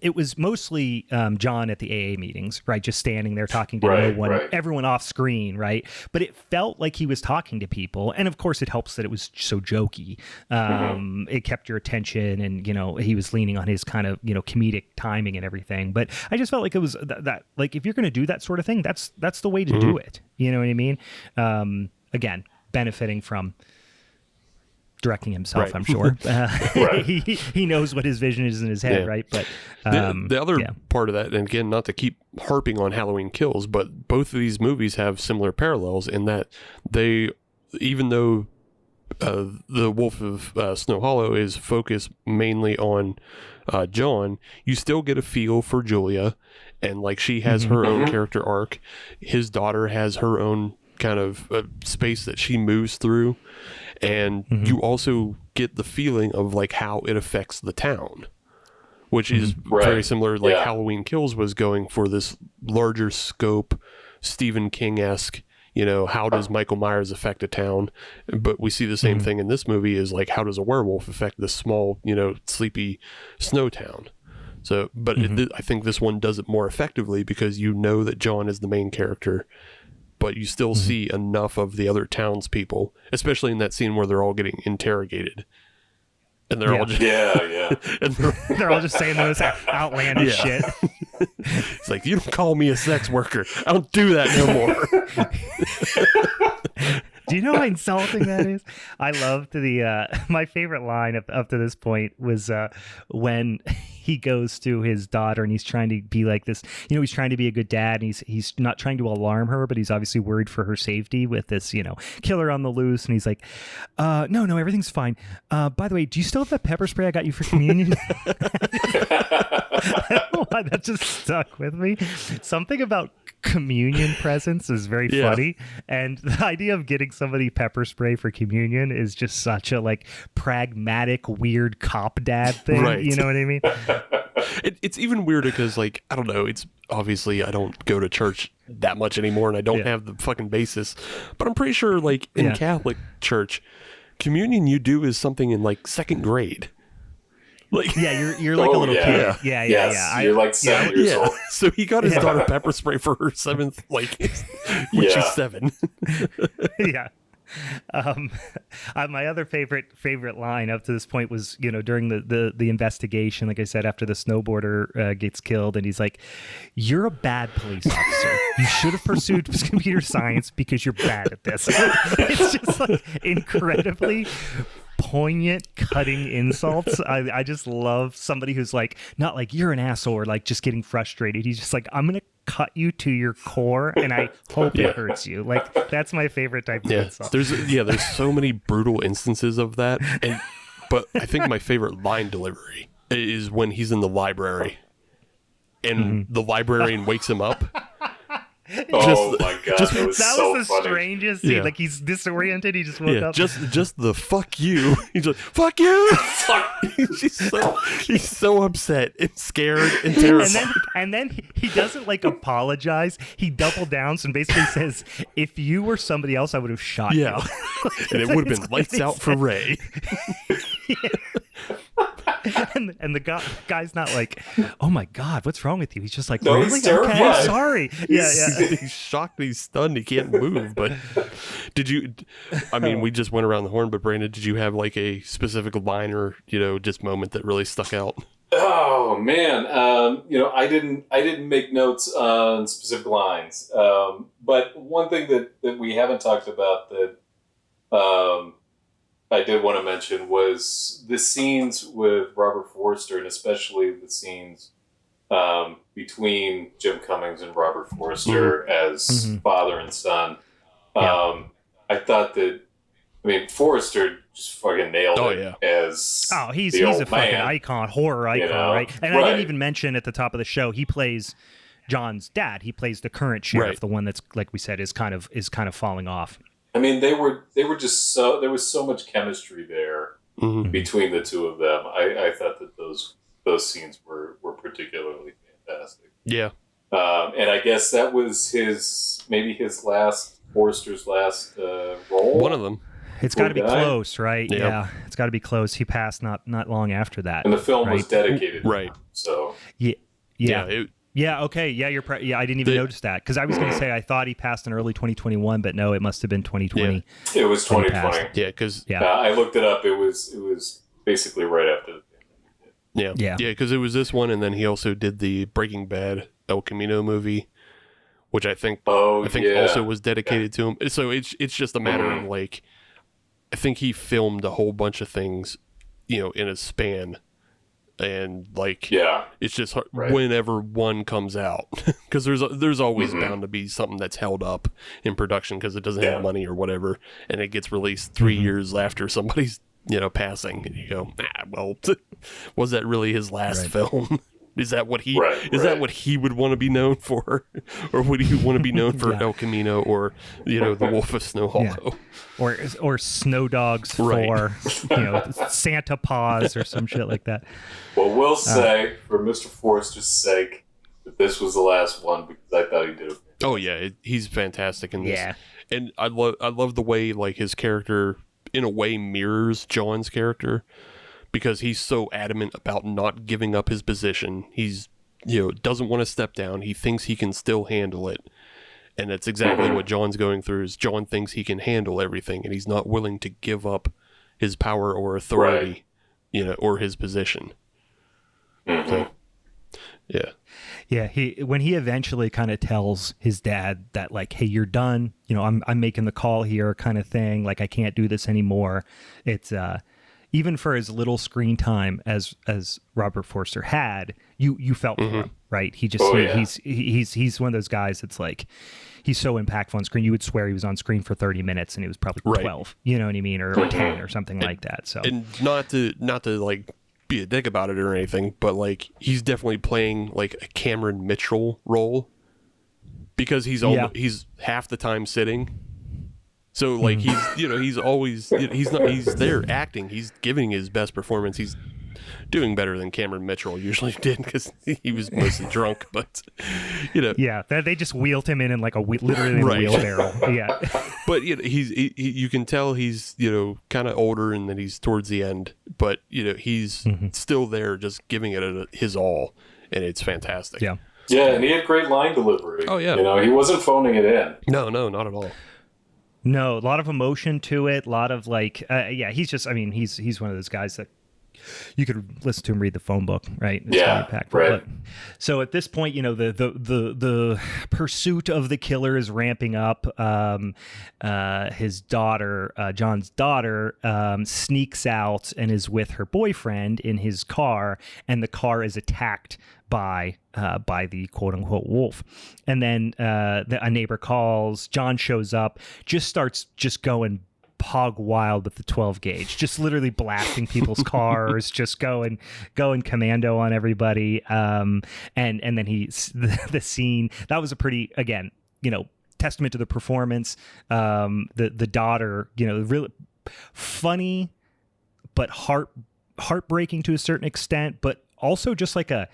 it was mostly John at the AA meetings, right? Just standing there talking to no one, everyone off screen, right? But it felt like he was talking to people. And of course, it helps that it was so jokey. It kept your attention and, he was leaning on his kind of, comedic timing and everything. But I just felt like it was that like, if you're going to do that sort of thing, that's the way to do it. You know what I mean? Again, benefiting from directing himself, I'm sure. He knows what his vision is in his head, right? But the other part of that, and again, not to keep harping on Halloween Kills, but both of these movies have similar parallels in that they, even though the Wolf of Snow Hollow is focused mainly on John, you still get a feel for Julia, and like she has her own character arc. His daughter has her own kind of space that she moves through. And you also get the feeling of like how it affects the town, which is very similar. Like Halloween Kills was going for this larger scope, Stephen King-esque, how does Michael Myers affect a town? But we see the same thing in this movie is like, how does a werewolf affect this small, sleepy snow town? So, but I think this one does it more effectively because you know that John is the main character, but you still see enough of the other townspeople, especially in that scene where they're all getting interrogated. And they're all just... and they're all just saying those outlandish shit. It's like, you don't call me a sex worker. I don't do that no more. Do you know how insulting that is? I loved my favorite line up to this point was when he goes to his daughter and he's trying to be like this, he's trying to be a good dad and he's not trying to alarm her, but he's obviously worried for her safety with this, killer on the loose. And he's like, no, everything's fine. By the way, do you still have that pepper spray I got you for communion? I don't know why that just stuck with me. Something about communion presents is very funny, and the idea of getting somebody pepper spray for communion is just such a like pragmatic weird cop dad thing, right? You know what I mean? It's even weirder because like, I don't know, it's obviously I don't go to church that much anymore and I don't have the fucking basis, but I'm pretty sure like in Catholic church, communion you do is something in like second grade. Like, you're like a little kid. Yeah. You're like 7 years old. So he got his daughter pepper spray for her 7th, like when she's 7. My other favorite line up to this point was, during the investigation, like I said, after the snowboarder gets killed, and he's like, "You're a bad police officer. You should have pursued computer science because you're bad at this." It's just like incredibly poignant, cutting insults. I just love somebody who's like, not like you're an asshole or like just getting frustrated. He's just like, I'm gonna cut you to your core and I hope it hurts you. Like, that's my favorite type of insult. There's so many brutal instances of that, but I think my favorite line delivery is when he's in the library and the librarian wakes him up. Oh my god, that was the funny. Strangest scene. Like, he's disoriented, he just woke up. Just the fuck you. He's like, fuck you. He's so upset and scared and terrified. And then he doesn't like apologize. He double downs and basically says, if you were somebody else, I would have shot you. And it would have been lights out for Ray. and the guy's not like, oh my God, what's wrong with you? He's just like, No, really? he's terrified. Okay, sorry. Yeah. He's shocked, he's stunned, he can't move. But we just went around the horn, but Brandon, did you have like a specific line or, just moment that really stuck out? Oh man, I didn't make notes on specific lines, but one thing that we haven't talked about that I did want to mention was the scenes with Robert Forster, and especially the scenes between Jim Cummings and Robert Forster as father and son. I thought that, Forrester just fucking nailed it as he's the old a fucking man. Icon, horror icon, right? And I didn't even mention at the top of the show, he plays John's dad. He plays the current sheriff, the one that's, like we said, is kind of falling off. They were just there was so much chemistry there between the two of them. I thought that those scenes were particularly fantastic. Yeah. And I guess that was Forster's last role. One of them. It's got to be close, right? Yep. Yeah, it's got to be close. He passed not long after that. And the film was dedicated to him, so yeah. Okay. Yeah, I didn't even notice that, because I was going to say I thought he passed in early 2021, but no, it must have been 2020. Yeah. It was 2020. Yeah, because I looked it up. It was basically right after the pandemic. Yeah, because it was this one, and then he also did the Breaking Bad El Camino movie, which I think also was dedicated to him. So it's just a matter of like, I think he filmed a whole bunch of things, in a span. And like, it's just hard, whenever one comes out, because there's always bound to be something that's held up in production because it doesn't have money or whatever, and it gets released 3 years after somebody's passing, and you go, was that really his last film? Is that what that what he would want to be known for, or would he want to be known for El Camino, or the Wolf of Snow Hollow, or Snow Dogs for Santa Paws or some shit like that? Well, we'll say for Mr. Forster's sake that this was the last one, because I thought he did it. Oh yeah, he's fantastic in this, and I love the way like his character in a way mirrors John's character. Because he's so adamant about not giving up his position. He's, doesn't want to step down. He thinks he can still handle it. And that's exactly what John's going through, is John thinks he can handle everything, and he's not willing to give up his power or authority, or his position. So, yeah. Yeah, when he eventually kind of tells his dad that, like, hey, you're done, I'm making the call here kind of thing, like, I can't do this anymore. It's even for as little screen time as Robert Forster had, you felt for him, right? He just he's one of those guys that's like, he's so impactful on screen. You would swear he was on screen for 30 minutes and he was probably 12, you know what I mean, or 10 or something like that. So, and not to like be a dick about it or anything, but like he's definitely playing like a Cameron Mitchell role, because he's half the time sitting. So like he's always he's there acting. He's giving his best performance. He's doing better than Cameron Mitchell usually did, because he was mostly drunk. But they just wheeled him in like literally a wheelbarrow. Yeah, but you can tell he's kind of older, and then he's towards the end. But he's still there, just giving it his all, and it's fantastic. Yeah, and he had great line delivery. Oh yeah, he wasn't phoning it in. No, not at all. No, a lot of emotion to it. A lot of like, he's just, he's one of those guys that you could listen to him read the phone book, right? It's very impactful. Right. But, so at this point, the pursuit of the killer is ramping up. His daughter, John's daughter, sneaks out and is with her boyfriend in his car, and the car is attacked by the quote unquote wolf. And then a neighbor calls. John shows up, starts going hog wild with the 12 gauge, just literally blasting people's cars, just going commando on everybody. And then the scene that was a pretty, again, testament to the performance. The daughter, really funny, but heartbreaking to a certain extent, but also just like a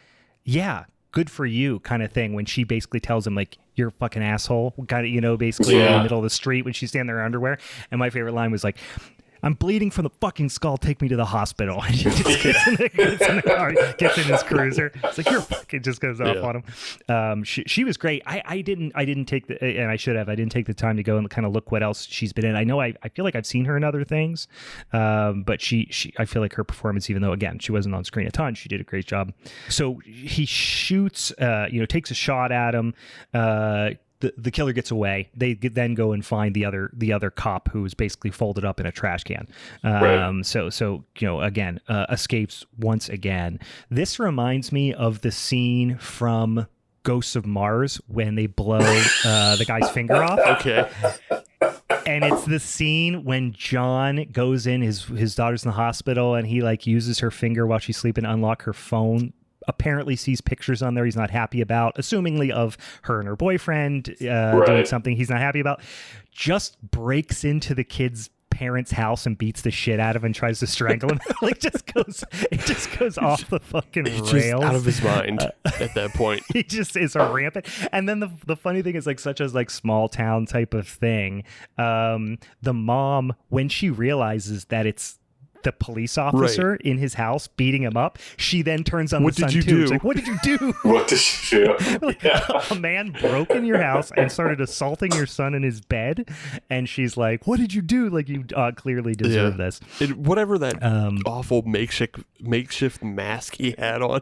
good for you kind of thing, when she basically tells him like, you're a fucking asshole, kind of, basically in the middle of the street when she's standing there in her underwear. And my favorite line was like, I'm bleeding from the fucking skull. Take me to the hospital. And he just gets in the car, gets in his cruiser. It's like, you're fucking, just goes off on him. She was great. I didn't take the, and I should have, I didn't take the time to go and kind of look what else she's been in. I know I feel like I've seen her in other things, but I feel like her performance, even though again she wasn't on screen a ton, she did a great job. So he shoots, takes a shot at him. The killer gets away. They then go and find the other cop who's basically folded up in a trash can. So again, escapes once again. This reminds me of the scene from Ghosts of Mars when they blow the guy's finger off. Okay. And it's the scene when John goes in, his daughter's in the hospital, and he like uses her finger while she's sleeping to unlock her phone. Apparently sees pictures on there he's not happy about, assumingly of her and her boyfriend doing something he's not happy about. Just breaks into the kid's parents' house and beats the shit out of him and tries to strangle him. It just goes off the fucking rails. Just out of his mind at that point. He just is a rampant. And then the funny thing is, like, such as like small town type of thing. The mom, when she realizes that it's the police officer in his house beating him up, she then turns on the son too. It's like, what did you do? What did you do? A man broke in your house and started assaulting your son in his bed, and she's like, what did you do? Like, you clearly deserve this. Whatever that awful makeshift mask he had on.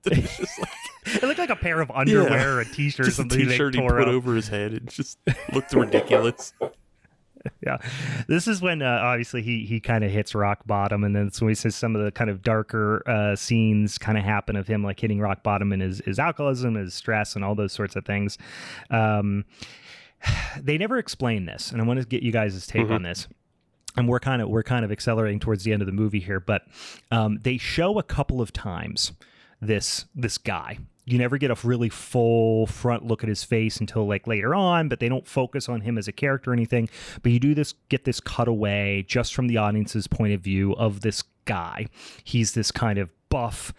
It's just like, it looked like a pair of underwear or a t-shirt or something. Just a t-shirt he put over his head. It just looked ridiculous. Yeah, this is when obviously he kind of hits rock bottom, and then so we see some of the kind of darker scenes kind of happen of him like hitting rock bottom in his alcoholism, his stress, and all those sorts of things. They never explain this, and I want to get you guys' take on this. And we're kind of accelerating towards the end of the movie here, but they show a couple of times this guy. You never get a really full front look at his face until like later on, but they don't focus on him as a character or anything. But you get this cutaway just from the audience's point of view of this guy. He's this kind of buff,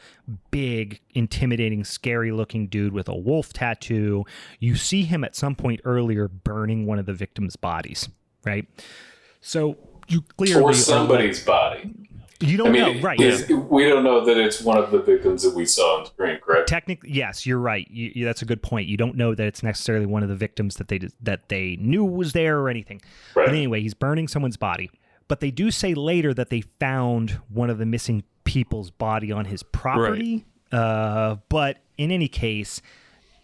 big, intimidating, scary looking dude with a wolf tattoo. You see him at some point earlier burning one of the victims' bodies, right? So you clearly... Or somebody's body. You don't know, right? We don't know that it's one of the victims that we saw on screen, correct? Technically, yes, you're right. That's a good point. You don't know that it's necessarily one of the victims that they knew was there or anything. Right. But anyway, he's burning someone's body. But they do say later that they found one of the missing people's body on his property. Right. But in any case,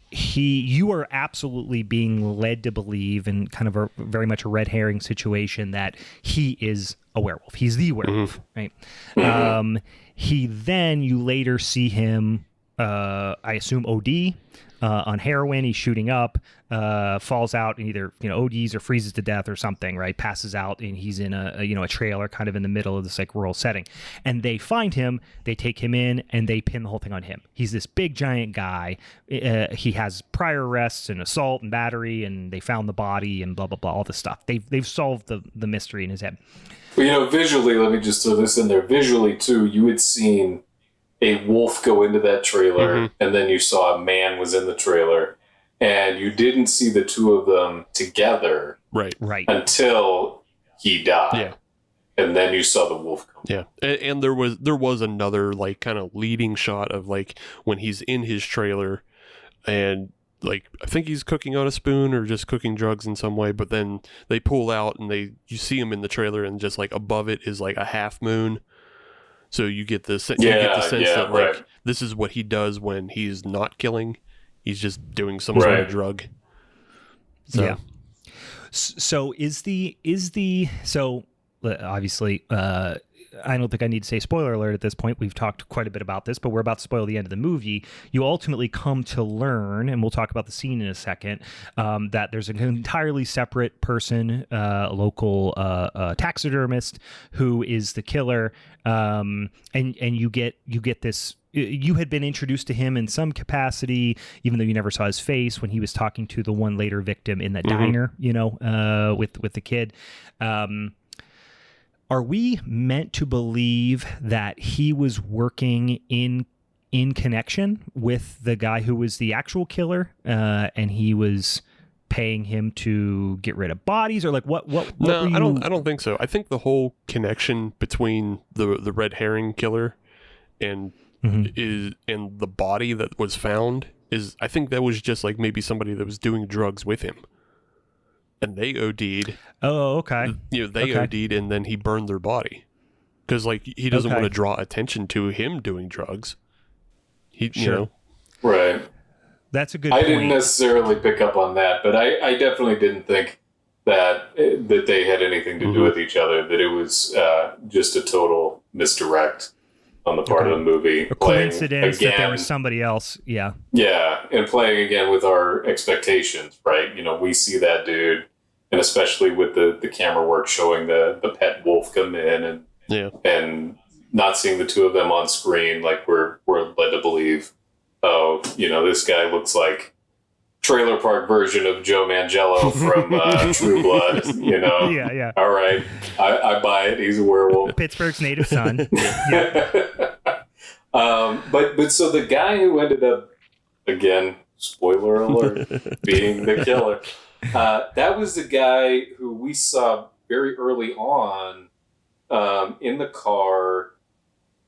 you are absolutely being led to believe, in kind of very much a red herring situation, that he is a werewolf. He's the werewolf, right? You later see him, I assume, OD on heroin. He's shooting up, falls out, and either ODs or freezes to death or something, right? Passes out, and he's in a trailer kind of in the middle of this like rural setting. And they find him, they take him in, and they pin the whole thing on him. He's this big giant guy. He has prior arrests and assault and battery, and they found the body and blah blah blah, all this stuff. They've solved the mystery in his head. Well, visually, let me just throw this in there. Visually, too, you had seen a wolf go into that trailer, and then you saw a man was in the trailer, and you didn't see the two of them together, right, until he died. Yeah, and then you saw the wolf come. Yeah, and there was another like kind of leading shot of like when he's in his trailer, and like I think he's cooking on a spoon or just cooking drugs in some way, but then they pull out and you see him in the trailer, and just like above it is like a half moon. So you get the sense that like this is what he does when he's not killing. He's just doing some sort of drug. So. Yeah. So obviously I don't think I need to say spoiler alert at this point. We've talked quite a bit about this, but we're about to spoil the end of the movie. You ultimately come to learn, and we'll talk about the scene in a second, that there's an entirely separate person, a local taxidermist, who is the killer, and you get this. You had been introduced to him in some capacity, even though you never saw his face, when he was talking to the one later victim in the diner, with the kid. Are we meant to believe that he was working in connection with the guy who was the actual killer, and he was paying him to get rid of bodies, or like what No, were you... I don't think so. I think the whole connection between the red herring killer and and the body that was found is, I think that was just like maybe somebody that was doing drugs with him, and they OD'd. Oh, okay. They OD'd, and then he burned their body because like he doesn't want to draw attention to him doing drugs. Right. That's a good I point. didn't necessarily pick up on that, but I definitely didn't think that they had anything to do with each other, that it was just a total misdirect on the part of the movie. A coincidence that there was somebody else. Yeah. Yeah, and playing again with our expectations, right? We see that dude, and especially with the camera work showing the pet wolf come in and not seeing the two of them on screen, like we're led to believe, oh, this guy looks like trailer park version of Joe Manganiello from True Blood, Yeah. All right, I buy it. He's a werewolf. Pittsburgh's native son. But so the guy who ended up, again, spoiler alert, being the killer, that was the guy who we saw very early on in the car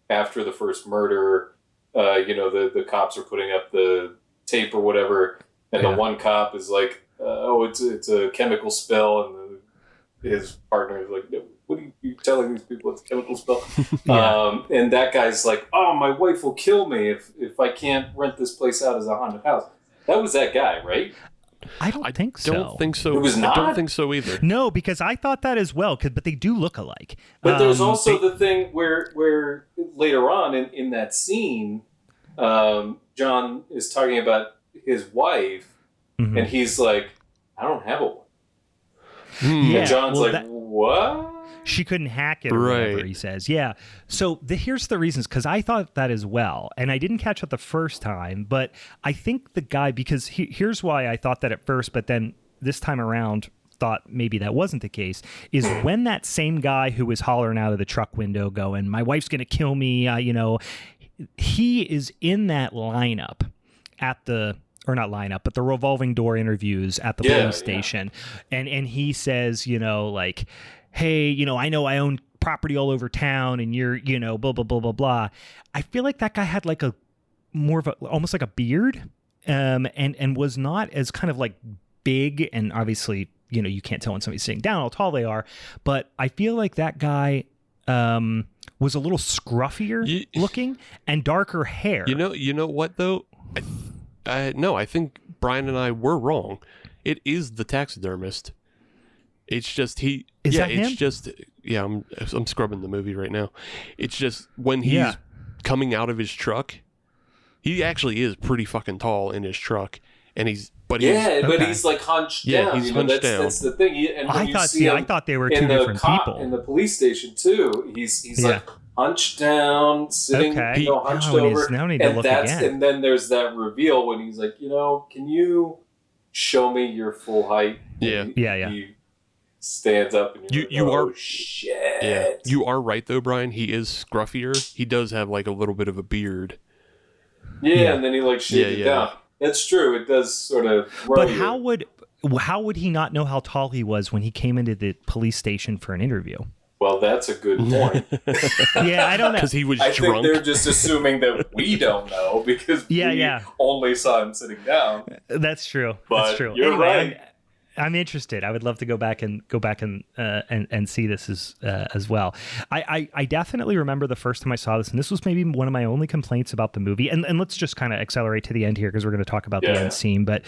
after the first murder. The cops are putting up the tape or whatever, and the one cop is like, it's a chemical spill, and his partner is like, what are you telling these people it's a chemical spill? And that guy's like, oh, my wife will kill me if I can't rent this place out as a haunted house. That was that guy, right? I don't think so. Don't think so. It was not? I don't think so either. No, because I thought that as well, but they do look alike. But there's also the thing where later on in that scene, John is talking about his wife, and he's like, I don't have a wife. Yeah, and John's what? She couldn't hack it or whatever he says. Yeah. So here's the reasons, because I thought that as well. And I didn't catch it the first time, but I think the guy, because here's why I thought that at first, but then this time around thought maybe that wasn't the case, is when that same guy who was hollering out of the truck window going, my wife's going to kill me, he is in that lineup at the... or not lineup, but the revolving door interviews at the police station. And he says, like, hey, I know I own property all over town and you're, blah, blah, blah, blah, blah. I feel like that guy had like a more of a, almost like a beard, and was not as kind of like big. And obviously, you can't tell when somebody's sitting down how tall they are, but I feel like that guy, was a little scruffier looking and darker hair. You know what though? No, I think Brian and I were wrong. It is the taxidermist. It's just he. Is that it's him? just I'm scrubbing the movie right now. It's just when he's coming out of his truck, he actually is pretty fucking tall in his truck, and he's but he's like hunched down. He's hunched down. That's the thing. And I thought they were two different people in the police station too. He's like hunched down, sitting, hunched over. Now I need to look again. And then there's that reveal when he's like, can you show me your full height? Yeah. He stands up and you are shit. Yeah, you are right though, Brian. He is scruffier. He does have like a little bit of a beard. Yeah, and then he like shakes it down. That's true. It does sort of. But how would he not know how tall he was when he came into the police station for an interview? Well, that's a good point. Yeah, I don't know. Because he was I drunk. think they're just assuming that we don't know because we only saw him sitting down. That's true. But that's true. You're right. I'm interested. I would love to go back and see this as well. I definitely remember the first time I saw this, and this was maybe one of my only complaints about the movie. And let's just kind of accelerate to the end here because we're going to talk about the end scene. But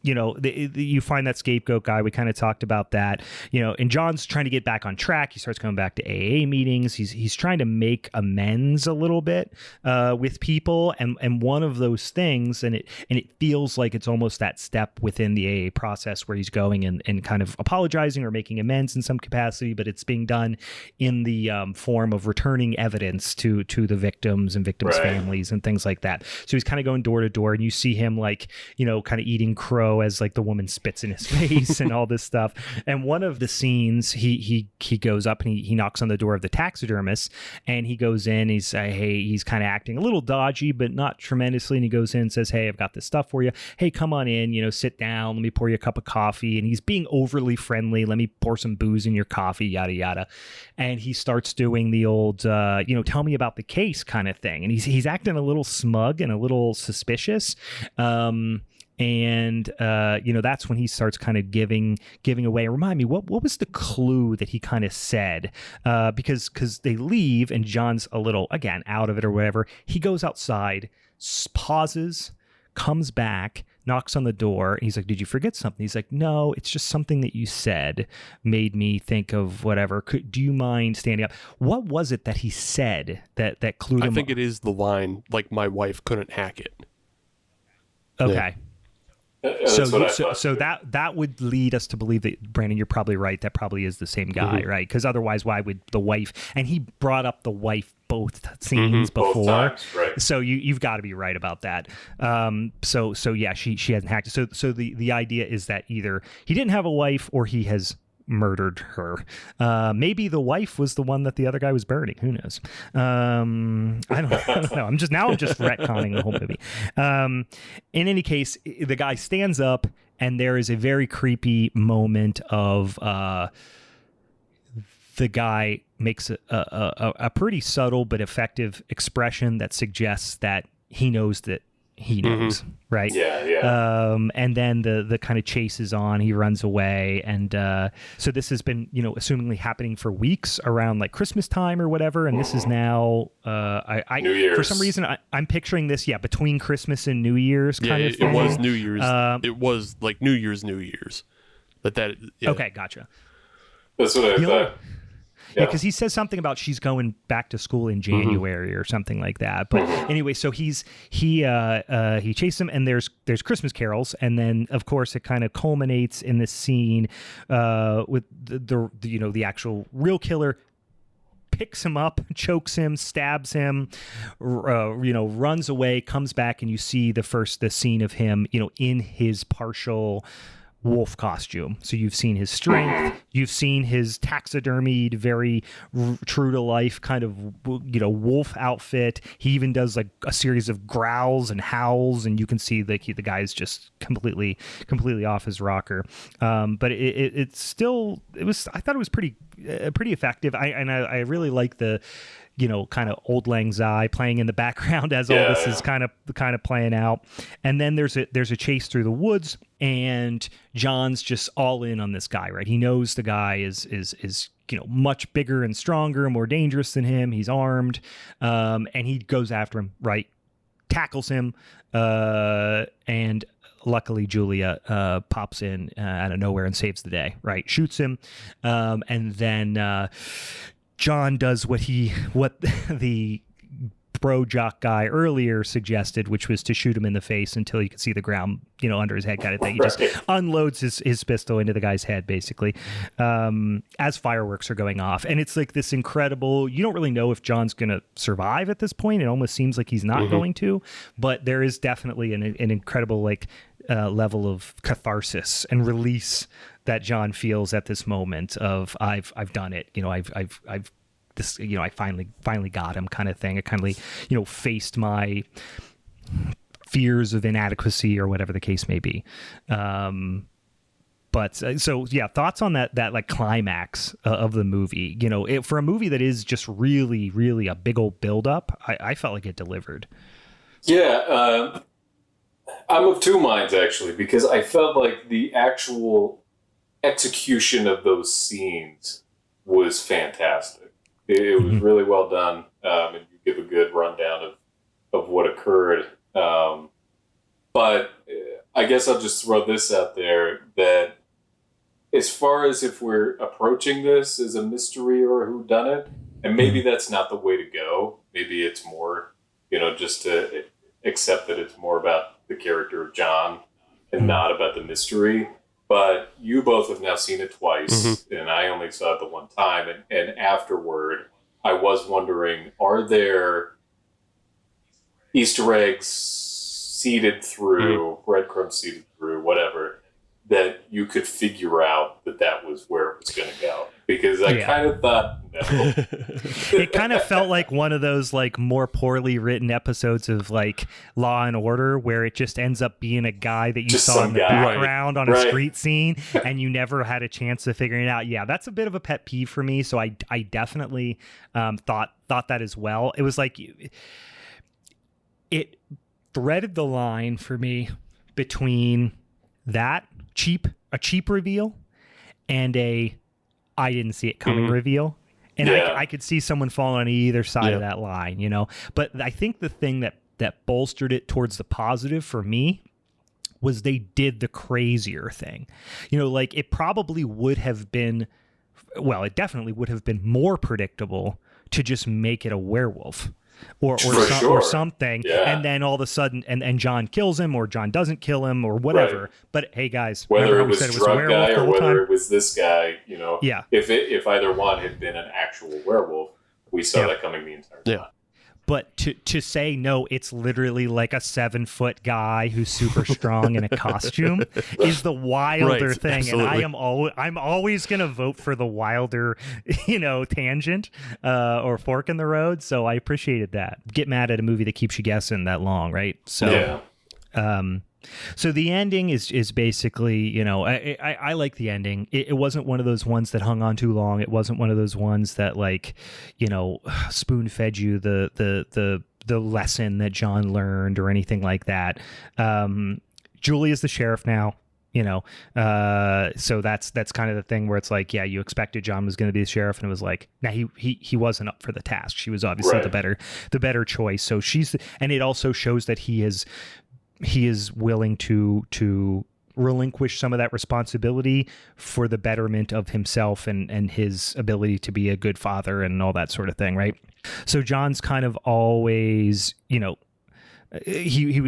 you find that scapegoat guy. We kind of talked about that. And John's trying to get back on track. He starts coming back to AA meetings. He's trying to make amends a little bit with people. And one of those things, and it feels like it's almost that step within the AA process where he's going and kind of apologizing or making amends in some capacity, but it's being done in the form of returning evidence to the victims and victims' families and things like that. So he's kind of going door to door, and you see him like, you know, kind of eating crow as like the woman spits in his face and all this stuff. And one of the scenes, he goes up and he knocks on the door of the taxidermist, and he goes in. He's kind of acting a little dodgy, but not tremendously. And he goes in and says, "Hey, I've got this stuff for you. Hey, come on in. You know, sit down. Let me pour you a cup of coffee." And he's being overly friendly. "Let me pour some booze in your coffee." Yada yada. And he starts doing the old, you know, "Tell me about the case" kind of thing. And he's acting a little smug and a little suspicious. And you know, that's when he starts kind of giving away. Remind me, what was the clue that he kind of said? Because they leave and John's a little, again, out of it or whatever. He goes outside, pauses, comes back, knocks on the door. And he's like, "Did you forget something?" He's like, "No, it's just something that you said made me think of whatever. Do you mind standing up?" What was it that he said that clued him? I think it is the line, like, "My wife couldn't hack it." Okay. Yeah. So that would lead us to believe that, Brandon, you're probably right. That probably is the same guy, right? Because otherwise, why would the wife? And he brought up the wife both scenes before, both times, right? So you've got to be right about that. So yeah, she hasn't hacked it. So the idea is that either he didn't have a wife or he has murdered her. Maybe the wife was the one that the other guy was burning. Who knows? I don't know. I'm just retconning the whole movie. In any case, the guy stands up, and there is a very creepy moment of the guy makes a pretty subtle but effective expression that suggests that he knows that he knows, right? Yeah. And then the kind of chase is on. He runs away, and so this has been, you know, assumingly happening for weeks around like Christmas time or whatever. And this is now, New Year's. For some reason, I'm picturing this, between Christmas and New Year's kind of thing. It was New Year's. It was like New Year's. Yeah. Okay, gotcha. That's what I thought. Yeah, because he says something about she's going back to school in January or something like that. But anyway, so he chases him, and there's Christmas carols, and then of course it kind of culminates in this scene with the actual real killer picks him up, chokes him, stabs him, runs away, comes back, and you see the scene of him, in his partial wolf costume. So you've seen his strength, you've seen his taxidermied, very true to life kind of wolf outfit. He even does like a series of growls and howls, and you can see the guy's just completely off his rocker. But I thought it was pretty effective. I really like the kind of Old Lang Syne playing in the background as all this is kind of playing out. And then there's a chase through the woods, and John's just all in on this guy, right? He knows the guy is much bigger and stronger and more dangerous than him. He's armed, and he goes after him, right? Tackles him, and luckily Julia pops in out of nowhere and saves the day, right? Shoots him, and then John does what the bro jock guy earlier suggested, which was to shoot him in the face until you could see the ground, under his head kind of thing. He just unloads his pistol into the guy's head, basically, as fireworks are going off. And it's like this incredible, you don't really know if John's going to survive at this point. It almost seems like he's not going to, but there is definitely an incredible level of catharsis and release that John feels at this moment of I've done it. I've this, I finally got him kind of thing. I kind of, faced my fears of inadequacy or whatever the case may be. But thoughts on that like climax of the movie, for a movie that is just really, really a big old buildup, I felt like it delivered. Yeah. I'm of two minds actually, because I felt like the actual execution of those scenes was fantastic. It was really well done, and you give a good rundown of what occurred. But I guess I'll just throw this out there, that as far as if we're approaching this as a mystery or a whodunit, and maybe that's not the way to go. Maybe it's more, just to accept that it's more about the character of John and not about the mystery. but you both have now seen it twice, and I only saw it the one time. And afterward, I was wondering, are there Easter eggs seeded through, breadcrumbs seeded through, whatever, that you could figure out that was where it was going to go? Because I kind of thought, no. It kind of felt like one of those like more poorly written episodes of like Law and Order, where it just ends up being a guy that you Just saw some in the guy. background on a street scene, and you never had a chance of figuring it out. Yeah, that's a bit of a pet peeve for me. So I definitely thought that as well. It was like it threaded the line for me between that a cheap reveal and I didn't see it coming reveal. And I could see someone falling on either side of that line, you know. But I think the thing that bolstered it towards the positive for me was they did the crazier thing. You know, like it probably would have been, well, it definitely would have been more predictable to just make it a werewolf. Or something, and then all of a sudden, and John kills him, or John doesn't kill him, or whatever. Right. But hey, guys, whether it was drug guy or whether it was this guy, you know, if either one had been an actual werewolf, we saw that coming the entire time. But to say no, it's literally like a 7-foot guy who's super strong in a costume is the wilder thing. Absolutely. And I'm always gonna vote for the wilder, you know, tangent or fork in the road. So I appreciated that. Get mad at a movie that keeps you guessing that long, right? So so the ending is basically, you know, I like the ending. It wasn't one of those ones that hung on too long. It wasn't one of those ones that, like, you know, spoon fed you the lesson that John learned or anything like that. Julie is the sheriff now, you know, so that's kind of the thing where it's like, yeah, you expected John was going to be the sheriff, and it was like, nah, he wasn't up for the task. She was obviously the better choice. So and it also shows that he is willing to relinquish some of that responsibility for the betterment of himself and his ability to be a good father and all that sort of thing, right? So John's kind of always, you know, he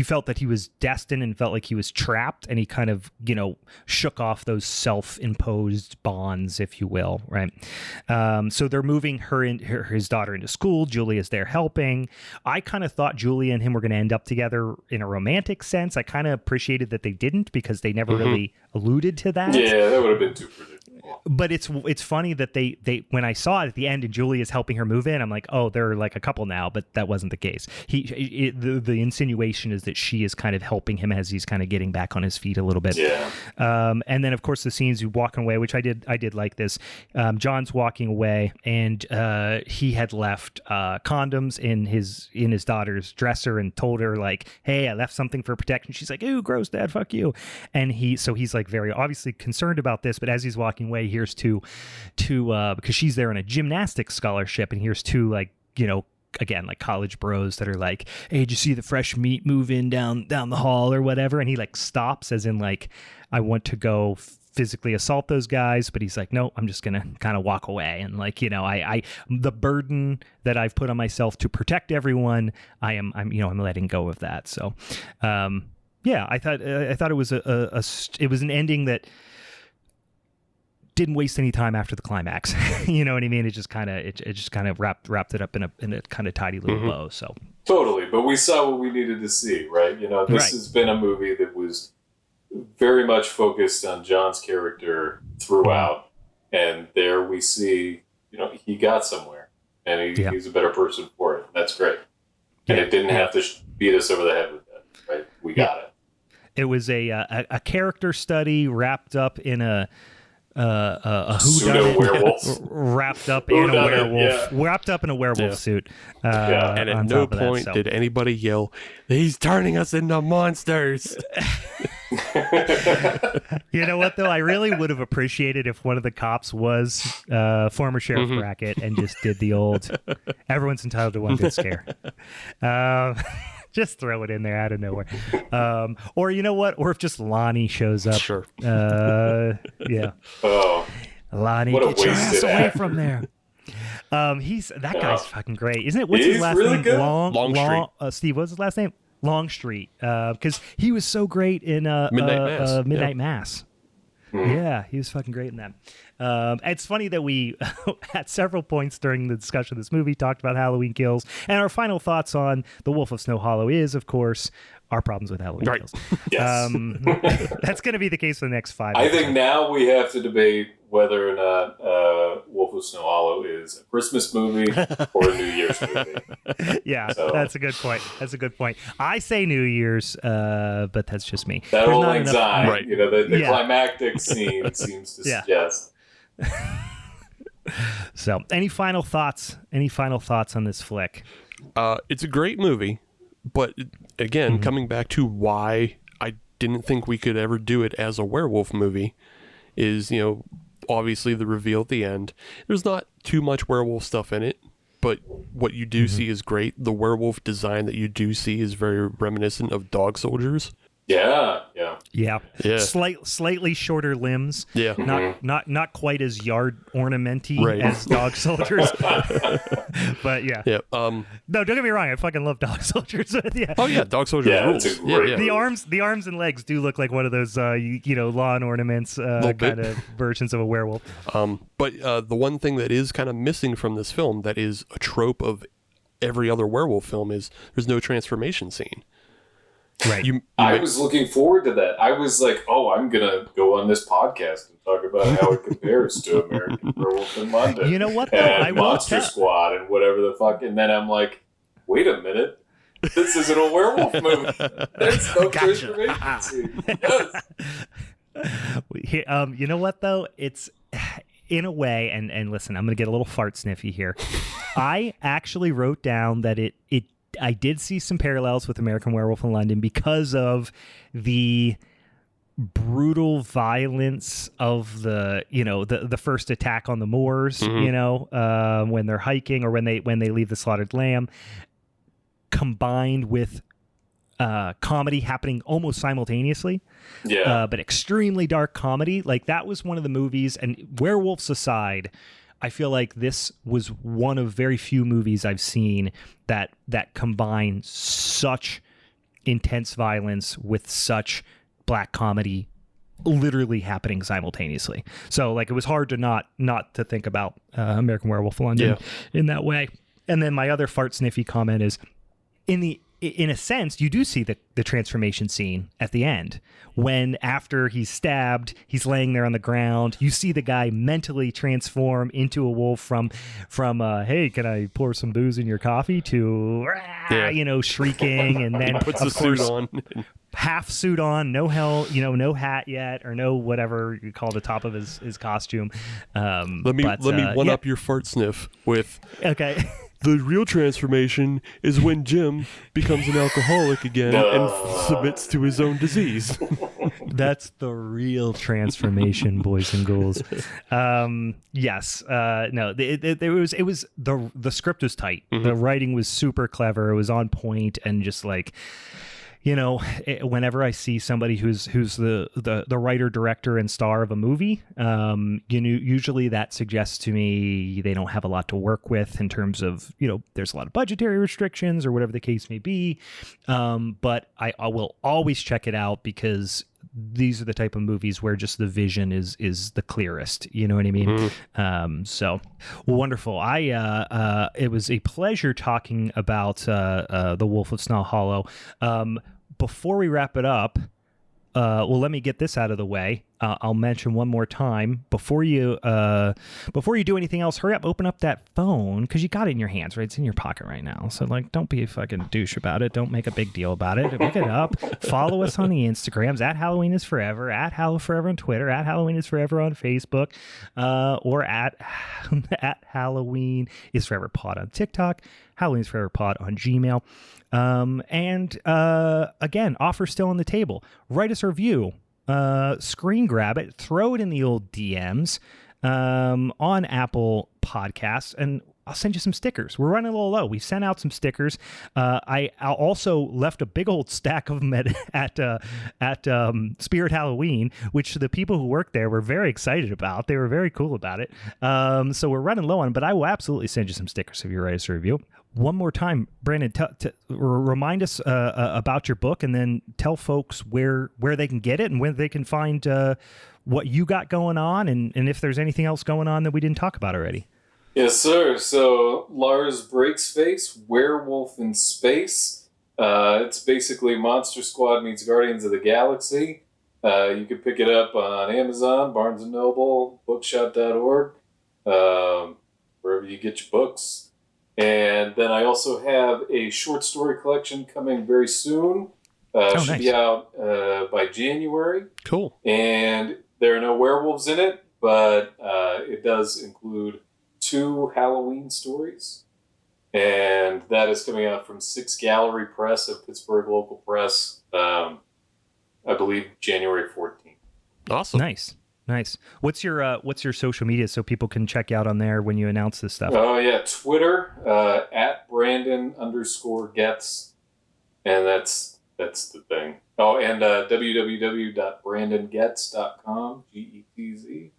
felt that he was destined and felt like he was trapped, and he kind of, you know, shook off those self-imposed bonds, if you will, right? So they're moving his daughter into school. Julie is there helping. I kind of thought Julie and him were going to end up together in a romantic sense. I kind of appreciated that they didn't, because they never really alluded to that. Yeah, that would have been too predictable. But it's funny that they when I saw it at the end and Julie is helping her move in, I'm like, oh, they're like a couple now, but that wasn't the case. The insinuation is that she is kind of helping him as he's kind of getting back on his feet a little bit. Yeah. And then of course the scenes walking away, which I did like this. John's walking away, and he had left condoms in his daughter's dresser and told her, like, hey, I left something for protection. She's like, ooh, gross, Dad, fuck you. And he's like very obviously concerned about this, but as he's walking away, here's two because she's there on a gymnastics scholarship, and here's two, like, you know, again, like college bros that are like, hey, did you see the fresh meat move in down the hall or whatever? And he like stops, as in like, I want to go physically assault those guys, but he's like, no, I'm just gonna kind of walk away. And like, you know, I the burden that I've put on myself to protect everyone, I'm letting go of that. So yeah, I thought it was it was an ending that didn't waste any time after the climax. You know what I mean? It just kind of wrapped it up in a kind of tidy little bow. So totally, but we saw what we needed to see, right? You know, this has been a movie that was very much focused on John's character throughout, and there we see, you know, he got somewhere, and he's a better person for it. That's great, and it didn't have to beat us over the head with that, right? We got it. It was a character study wrapped up in a pseudo werewolf, wrapped up in a werewolf suit. And at no point did anybody yell, "He's turning us into monsters." You know what, though? I really would have appreciated if one of the cops was former Sheriff Brackett and just did the old, everyone's entitled to one good scare. Just throw it in there out of nowhere. Or you know what? Or if just Lonnie shows up. Sure. Yeah. Oh. Lonnie, get your ass away from there. Guy's fucking great. Isn't it? What's his last name? Good. Longstreet. Steve, what's his last name? Longstreet. Because he was so great in Midnight Mass. Yeah, he was fucking great in that. It's funny that we, at several points during the discussion of this movie, talked about Halloween Kills. And our final thoughts on The Wolf of Snow Hollow is, of course, our problems with Halloween Kills. Yes. That's going to be the case for the next 5 I episodes. think now we have to debate whether or not Wolf of Snow Hollow is a Christmas movie or a New Year's movie. Yeah, So- that's a good point. That's a good point. I say New Year's, but that's just me. That There's old not anxiety, Right. the Yeah. climactic scene seems to Yeah. suggest. So, any final thoughts? Any final thoughts on this flick? It's a great movie, but again, coming back to why I didn't think we could ever do it as a werewolf movie is, obviously the reveal at the end. There's not too much werewolf stuff in it, but what you do see is great. The werewolf design that you do see is very reminiscent of dog soldiers. Yeah. Yeah, Yeah. Slightly shorter limbs. Yeah. Not quite as yard ornamenty Right. as dog soldiers. But yeah. Yeah. No, don't get me wrong. I fucking love dog soldiers. But yeah. Oh yeah, dog soldiers Yeah, rules. it's a great The arms and legs do look like one of those, lawn ornaments Little bit. kind of versions of a werewolf. But the one thing that is kind of missing from this film that is a trope of every other werewolf film is there's no transformation scene. Right. I was looking forward to that. I was like, I'm going to go on this podcast and talk about how it compares to American Werewolf in London. You know what, though? And I will Monster tell- Squad and whatever the fuck. And then I'm like, wait a minute. This isn't a werewolf movie. There's no transformation scene. Yes. You know what, though? It's in a way, and listen, I'm going to get a little fart sniffy here. I actually wrote down that I did see some parallels with American Werewolf in London because of the brutal violence of the first attack on the moors, when they're hiking or when they leave the slaughtered lamb, combined with comedy happening almost simultaneously. Yeah. But extremely dark comedy. Like, that was one of the movies, and werewolves aside, I feel like this was one of very few movies I've seen that combine such intense violence with such black comedy literally happening simultaneously. So, like, it was hard to not to think about American Werewolf in London in that way. And then my other fart sniffy comment is, in a sense, you do see the transformation scene at the end when, after he's stabbed, he's laying there on the ground. You see the guy mentally transform into a wolf from hey, can I pour some booze in your coffee, to shrieking, and then Puts of the suit course, on. half suit on, no no hat yet, or no whatever you call the top of his costume. Let me one up your fart sniff with. Okay. The real transformation is when Jim becomes an alcoholic again and submits to his own disease. That's the real transformation, boys and ghouls. Yes. No. It was the script was tight. Mm-hmm. The writing was super clever. It was on point, and just like, whenever I see somebody who's the writer, director, and star of a movie, usually that suggests to me they don't have a lot to work with in terms of, there's a lot of budgetary restrictions or whatever the case may be. But I will always check it out, because these are the type of movies where just the vision is the clearest. You know what I mean? Mm-hmm. So wonderful. It was a pleasure talking about The Wolf of Snow Hollow. Before we wrap it up, let me get this out of the way. I'll mention one more time before you do anything else. Hurry up, open up that phone, because you got it in your hands, right? It's in your pocket right now. So, like, don't be a fucking douche about it. Don't make a big deal about it. Pick it up. Follow us on the Instagrams at Halloween is Forever, at Hallow Forever on Twitter, at Halloween is Forever on Facebook, or at Halloween is Forever Pod on TikTok, Halloween is Forever Pod on Gmail. Again, offer still on the table. Write us a review. Screen grab it, throw it in the old DMs on Apple Podcasts, and I'll send you some stickers. We're running a little low. We sent out some stickers. I also left a big old stack of them at Spirit Halloween, which the people who work there were very excited about. They were very cool about it. So we're running low on them, but I will absolutely send you some stickers if you write us a review. One more time, Brandon, remind us about your book, and then tell folks where they can get it and where they can find what you got going on, and if there's anything else going on that we didn't talk about already. Yes, sir. So Lars Breaxface Werewolf in Space. It's basically Monster Squad meets Guardians of the Galaxy. You can pick it up on Amazon, Barnes & Noble, bookshop.org, wherever you get your books. And then I also have a short story collection coming very soon. Should be out by January. Cool. And there are no werewolves in it, but it does include 2 Halloween stories. And that is coming out from 6 Gallery Press at Pittsburgh Local Press, I believe January 14th. Awesome. Nice. What's your social media so people can check you out on there when you announce this stuff? Oh, yeah. Twitter, at Brandon_Getz. And that's the thing. Oh, and www.brandongetz.com, GETZ.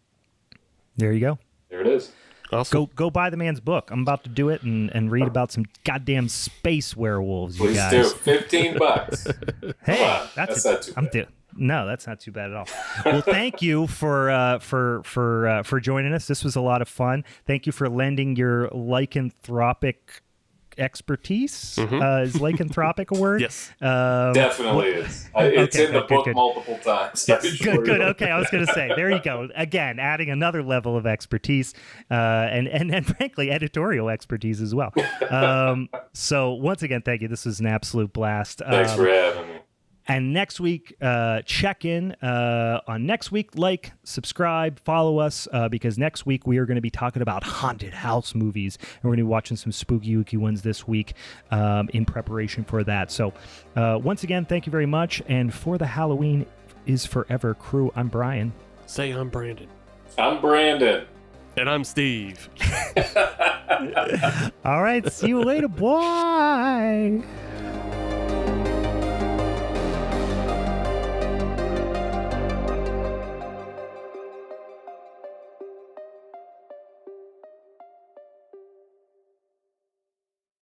There you go. There it is. Awesome. Go buy the man's book. I'm about to do it and read about some goddamn space werewolves. Please you guys. do. $15. Hey, that's not too bad. No, that's not too bad at all. Well, thank you for joining us. This was a lot of fun. Thank you for lending your lycanthropic expertise. Is lycanthropic a word? Yes. Definitely is. It's in the book multiple times. Yes. Good. Okay, I was going to say, there you go. Again, adding another level of expertise and frankly, editorial expertise as well. So once again, thank you. This was an absolute blast. Thanks for having me. And next week, check in on next week. Like, subscribe, follow us, because next week we are going to be talking about haunted house movies. And we're going to be watching some spooky, ooky ones this week in preparation for that. So once again, thank you very much. And for the Halloween is Forever crew, I'm Brian. Say I'm Brandon. I'm Brandon. And I'm Steve. All right, see you later. Bye.